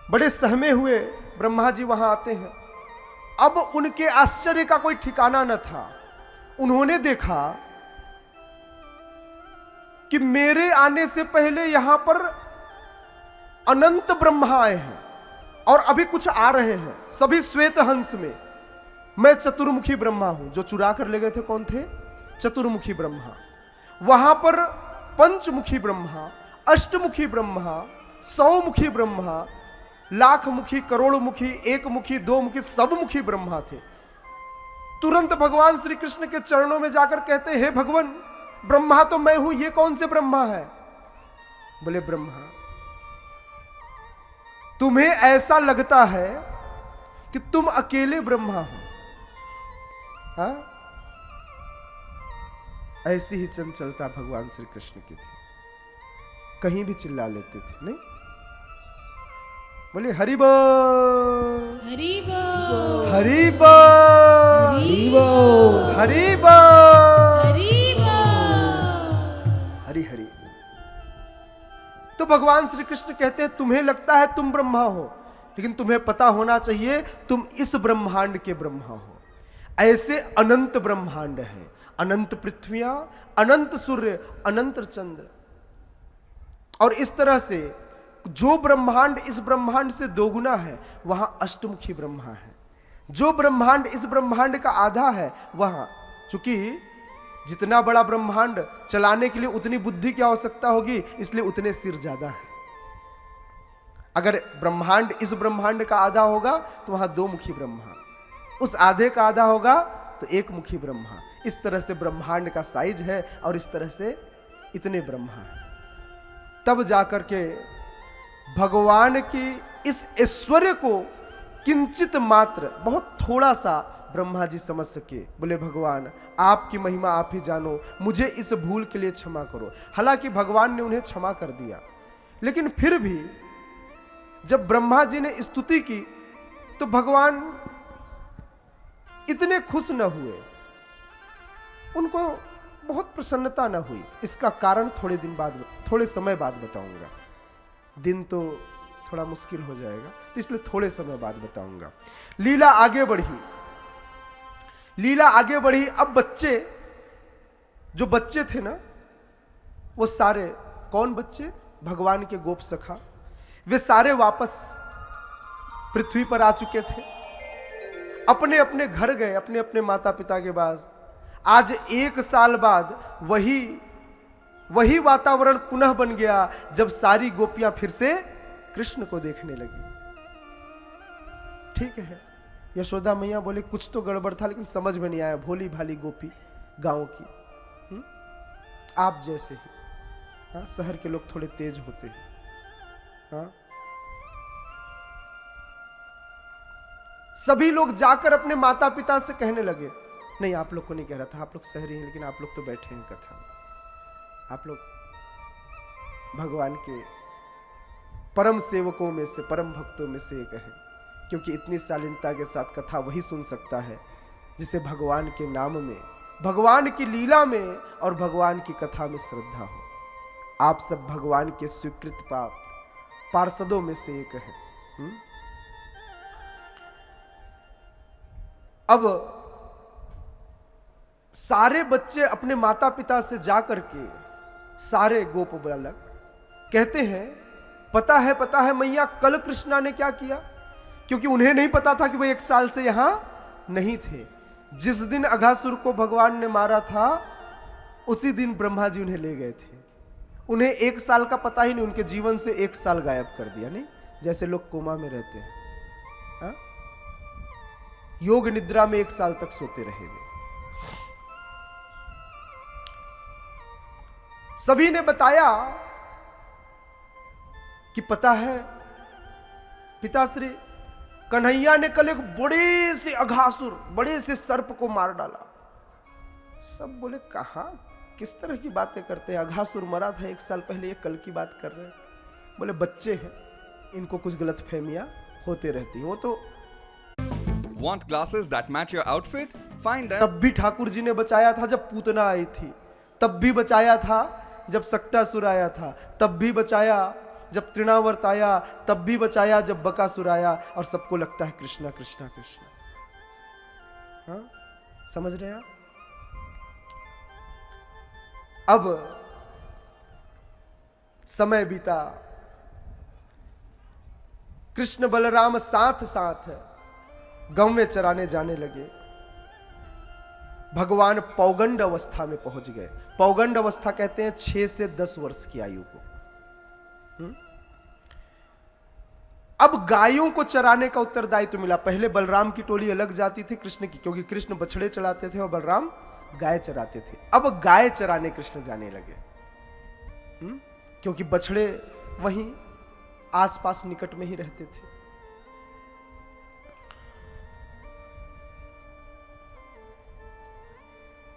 बड़े सहमे हुए ब्रह्मा जी वहां आते हैं। अब उनके आश्चर्य का कोई ठिकाना न था। उन्होंने देखा कि मेरे आने से पहले यहां पर अनंत ब्रह्मा आए हैं और अभी कुछ आ रहे हैं, सभी श्वेत हंस में। मैं चतुर्मुखी ब्रह्मा हूं। जो चुरा कर ले गए थे कौन थे? चतुर्मुखी ब्रह्मा। वहां पर पंचमुखी ब्रह्मा, अष्टमुखी ब्रह्मा, 100 मुखी ब्रह्मा, लाख मुखी, करोड़ मुखी, एक मुखी, दो मुखी, सब मुखी ब्रह्मा थे। तुरंत भगवान श्री कृष्ण के चरणों में जाकर कहते, हे भगवान, ब्रह्मा तो मैं हूं, ये कौन से ब्रह्मा है? बोले ब्रह्मा तुम्हें ऐसा लगता है कि तुम अकेले ब्रह्मा हो, हाँ? ऐसी ही चंचलता भगवान श्री कृष्ण की थी, कहीं भी चिल्ला लेते थे। नहीं, बोले हरि बोल, हरि बोल, हरि बोल, हरि बोल, हरि बोल, हरि बोल। हरि हरि। तो भगवान श्री कृष्ण कहते हैं तुम्हें लगता है तुम ब्रह्मा हो, लेकिन तुम्हें पता होना चाहिए तुम इस ब्रह्मांड के ब्रह्मा हो। ऐसे अनंत ब्रह्मांड हैं, अनंत पृथ्वियां, अनंत सूर्य, अनंत चंद्र, और इस तरह से जो ब्रह्मांड इस ब्रह्मांड से दोगुना है वहां अष्टमुखी ब्रह्मा है। जो ब्रह्मांड इस ब्रह्मांड का आधा है वहां, चूंकि जितना बड़ा ब्रह्मांड चलाने के लिए उतनी बुद्धि की आवश्यकता होगी, इसलिए उतने सिर ज्यादा है। अगर ब्रह्मांड इस ब्रह्मांड का आधा होगा तो वहां दो मुखी ब्रह्मा, उस आधे का आधा होगा तो एक मुखी ब्रह्मा। इस तरह से ब्रह्मांड का साइज है और इस तरह से इतने ब्रह्मा है। तब जाकर के भगवान की इस ऐश्वर्य को किंचित मात्र, बहुत थोड़ा सा ब्रह्मा जी समझ सके। बोले भगवान आपकी महिमा आप ही जानो, मुझे इस भूल के लिए क्षमा करो। हालांकि भगवान ने उन्हें क्षमा कर दिया, लेकिन फिर भी जब ब्रह्मा जी ने स्तुति की तो भगवान इतने खुश न हुए, उनको बहुत प्रसन्नता न हुई। इसका कारण थोड़े समय बाद बताऊंगा। दिन तो थोड़ा मुश्किल हो जाएगा, तो इसलिए थोड़े समय बाद बताऊंगा। लीला आगे बढ़ी, लीला आगे बढ़ी। अब बच्चे, जो बच्चे थे ना, वो सारे, कौन बच्चे? भगवान के गोप सखा, वे सारे वापस पृथ्वी पर आ चुके थे। अपने अपने घर गए, अपने अपने माता पिता के पास। आज 1 साल बाद वही वातावरण पुनः बन गया जब सारी गोपियां फिर से कृष्ण को देखने लगी। ठीक है, यशोदा मैया बोले कुछ तो गड़बड़ था, लेकिन समझ में नहीं आया। भोली भाली गोपी गांव की, आप जैसे ही। हाँ, शहर के लोग थोड़े तेज होते हैं। हाँ, सभी लोग जाकर अपने माता पिता से कहने लगे, नहीं आप लोग को नहीं कह रहा था, आप लोग शहरी हैं, लेकिन आप लोग तो बैठे हैं कथा में, आप लोग भगवान के परम सेवकों में से, परम भक्तों में से एक है, क्योंकि इतनी शालीनता के साथ कथा वही सुन सकता है जिसे भगवान के नाम में, भगवान की लीला में और भगवान की कथा में श्रद्धा हो। आप सब भगवान के स्वीकृत पार्षदों में से एक है। अब सारे बच्चे अपने माता पिता से जाकर के, सारे गोप बालक कहते हैं, पता है मैया कल कृष्णा ने क्या किया, क्योंकि उन्हें नहीं पता था कि वो 1 साल से यहां नहीं थे। जिस दिन अघासुर को भगवान ने मारा था उसी दिन ब्रह्मा जी उन्हें ले गए थे। उन्हें 1 साल का पता ही नहीं, उनके जीवन से 1 साल गायब कर दिया। नहीं, जैसे लोग कोमा में रहते हैं, हा? योग निद्रा में 1 साल तक सोते रहे वे। सभी ने बताया कि पता है पिताश्री, कन्हैया ने कल एक बड़े से अघासुर, बड़े से सर्प को मार डाला। सब बोले कहां, किस तरह की बातें करते हैं, अघासुर मरा था 1 साल पहले, ये कल की बात कर रहे हैं। बोले बच्चे हैं, इनको कुछ गलतफहमियां होते रहती हैं, वो तो। Want glasses that match your outfit? Find them. तब भी ठाकुर जी ने बचाया था जब पूतना आई थी, तब भी बचाया था जब सक्टासुर आया था, तब भी बचाया जब तृणावर्त आया, तब भी बचाया जब बकासुर आया, और सबको लगता है कृष्णा कृष्णा कृष्णा। हाँ, समझ रहे हैं आप? अब समय बीता, कृष्ण बलराम साथ साथ गांव में चराने जाने लगे। भगवान पौगंड अवस्था में पहुंच गए। पौगंड अवस्था कहते हैं 6 से 10 वर्ष की आयु को। अब गायों को चराने का उत्तरदायित्व मिला। पहले बलराम की टोली अलग जाती थी कृष्ण की, क्योंकि कृष्ण बछड़े चराते थे और बलराम गाय चराते थे। अब गाय चराने कृष्ण जाने लगे, क्योंकि बछड़े वहीं आसपास निकट में ही रहते थे।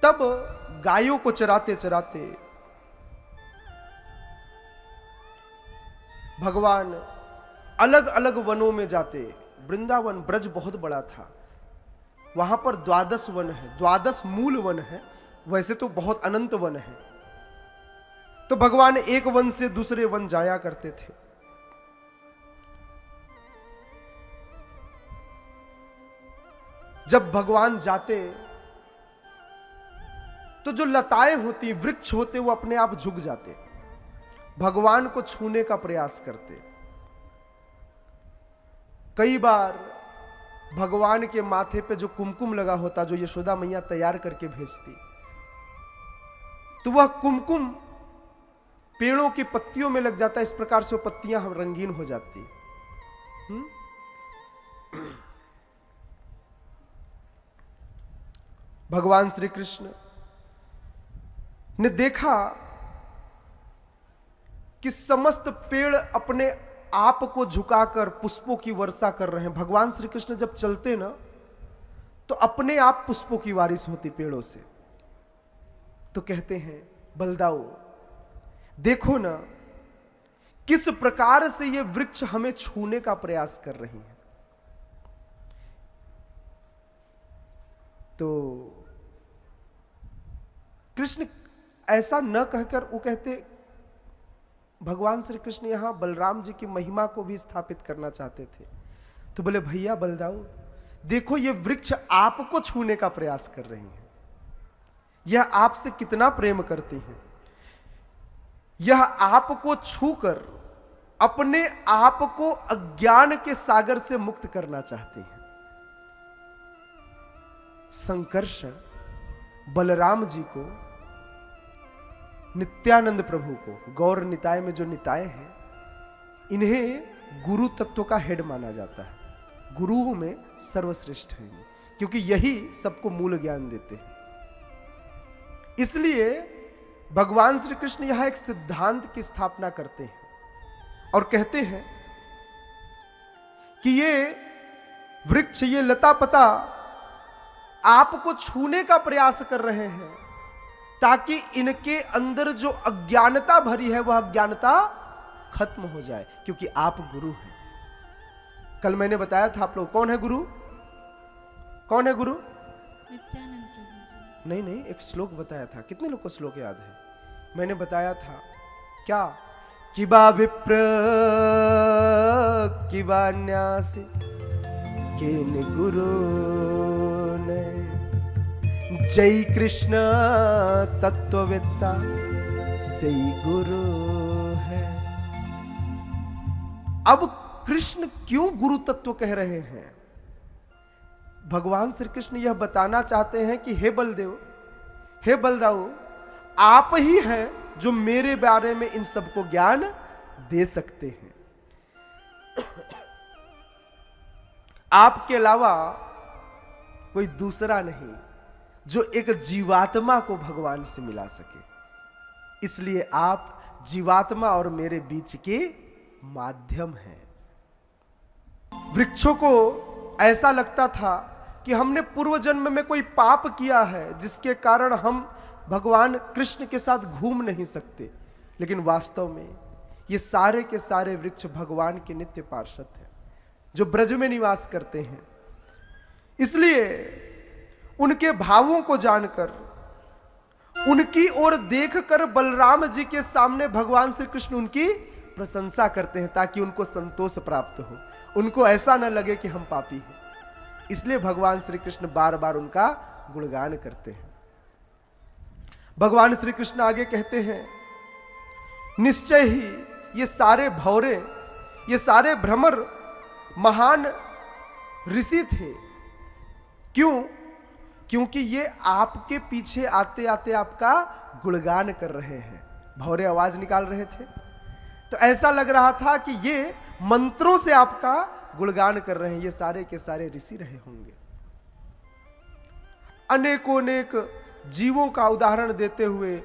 तब गायों को चराते चराते भगवान अलग अलग वनों में जाते। वृंदावन ब्रज बहुत बड़ा था, वहां पर 12 वन है, 12 मूल वन है, वैसे तो बहुत अनंत वन है। तो भगवान एक वन से दूसरे वन जाया करते थे। जब भगवान जाते तो जो लताएं होती, वृक्ष होते, वो अपने आप झुक जाते, भगवान को छूने का प्रयास करते। कई बार भगवान के माथे पे जो कुमकुम लगा होता, जो यशोदा मैया तैयार करके भेजती, तो वह कुमकुम पेड़ों की पत्तियों में लग जाता। इस प्रकार से वो पत्तियां रंगीन हो जाती। भगवान श्री कृष्ण ने देखा कि समस्त पेड़ अपने आप को झुकाकर पुष्पों की वर्षा कर रहे हैं। भगवान श्री कृष्ण जब चलते ना, तो अपने आप पुष्पों की बारिश होती पेड़ों से। तो कहते हैं, बलदाऊ देखो ना किस प्रकार से ये वृक्ष हमें छूने का प्रयास कर रही है। तो कृष्ण ऐसा न कहकर वो कहते, भगवान श्री कृष्ण यहां बलराम जी की महिमा को भी स्थापित करना चाहते थे। तो बोले, भैया बलदाऊ देखो ये वृक्ष आपको छूने का प्रयास कर रही है, यह आपसे कितना प्रेम करती है, यह आपको छूकर अपने आप को अज्ञान के सागर से मुक्त करना चाहती है। संकर्षण बलराम जी को, नित्यानंद प्रभु को, गौर निताय में जो निताय हैं, इन्हें गुरु तत्व का हेड माना जाता है। गुरुओं में सर्वश्रेष्ठ हैं, क्योंकि यही सबको मूल ज्ञान देते हैं। इसलिए भगवान श्री कृष्ण यहां एक सिद्धांत की स्थापना करते हैं और कहते हैं कि ये वृक्ष, ये लता पता आपको छूने का प्रयास कर रहे हैं, ताकि इनके अंदर जो अज्ञानता भरी है वह अज्ञानता खत्म हो जाए, क्योंकि आप गुरु हैं। कल मैंने बताया था आप लोग, कौन है गुरु? कौन है गुरु? नित्यानंद प्रभु जी। नहीं, एक श्लोक बताया था। कितने लोग को श्लोक याद है? मैंने बताया था क्या, किबा विप्र किबा न्यासी केन गुरु ने, जय कृष्ण तत्ववेत्ता सही गुरु है। अब कृष्ण क्यों गुरु तत्व कह रहे हैं? भगवान श्री कृष्ण यह बताना चाहते हैं कि हे बलदेव, हे बलदाऊ, आप ही हैं जो मेरे बारे में इन सबको ज्ञान दे सकते हैं। आपके अलावा कोई दूसरा नहीं जो एक जीवात्मा को भगवान से मिला सके। इसलिए आप जीवात्मा और मेरे बीच के माध्यम हैं। वृक्षों को ऐसा लगता था कि हमने पूर्व जन्म में कोई पाप किया है जिसके कारण हम भगवान कृष्ण के साथ घूम नहीं सकते, लेकिन वास्तव में ये सारे के सारे वृक्ष भगवान के नित्य पार्षद हैं जो ब्रज में निवास करते हैं। इसलिए उनके भावों को जानकर, उनकी ओर देखकर बलराम जी के सामने भगवान श्री कृष्ण उनकी प्रशंसा करते हैं, ताकि उनको संतोष प्राप्त हो, उनको ऐसा न लगे कि हम पापी हैं। इसलिए भगवान श्री कृष्ण बार बार उनका गुणगान करते हैं। भगवान श्री कृष्ण आगे कहते हैं, निश्चय ही ये सारे भौरे, ये सारे भ्रमर महान ऋषि थे। क्यों? क्योंकि ये आपके पीछे आते आते आपका गुणगान कर रहे हैं। भौरे आवाज निकाल रहे थे, तो ऐसा लग रहा था कि ये मंत्रों से आपका गुणगान कर रहे हैं। ये सारे के सारे ऋषि रहे होंगे। अनेकों अनेक जीवों का उदाहरण देते हुए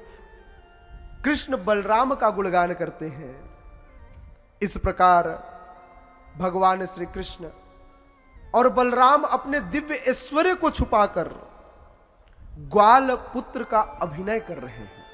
कृष्ण बलराम का गुणगान करते हैं। इस प्रकार भगवान श्री कृष्ण और बलराम अपने दिव्य ऐश्वर्य को छुपाकर ग्वाल पुत्र का अभिनय कर रहे हैं।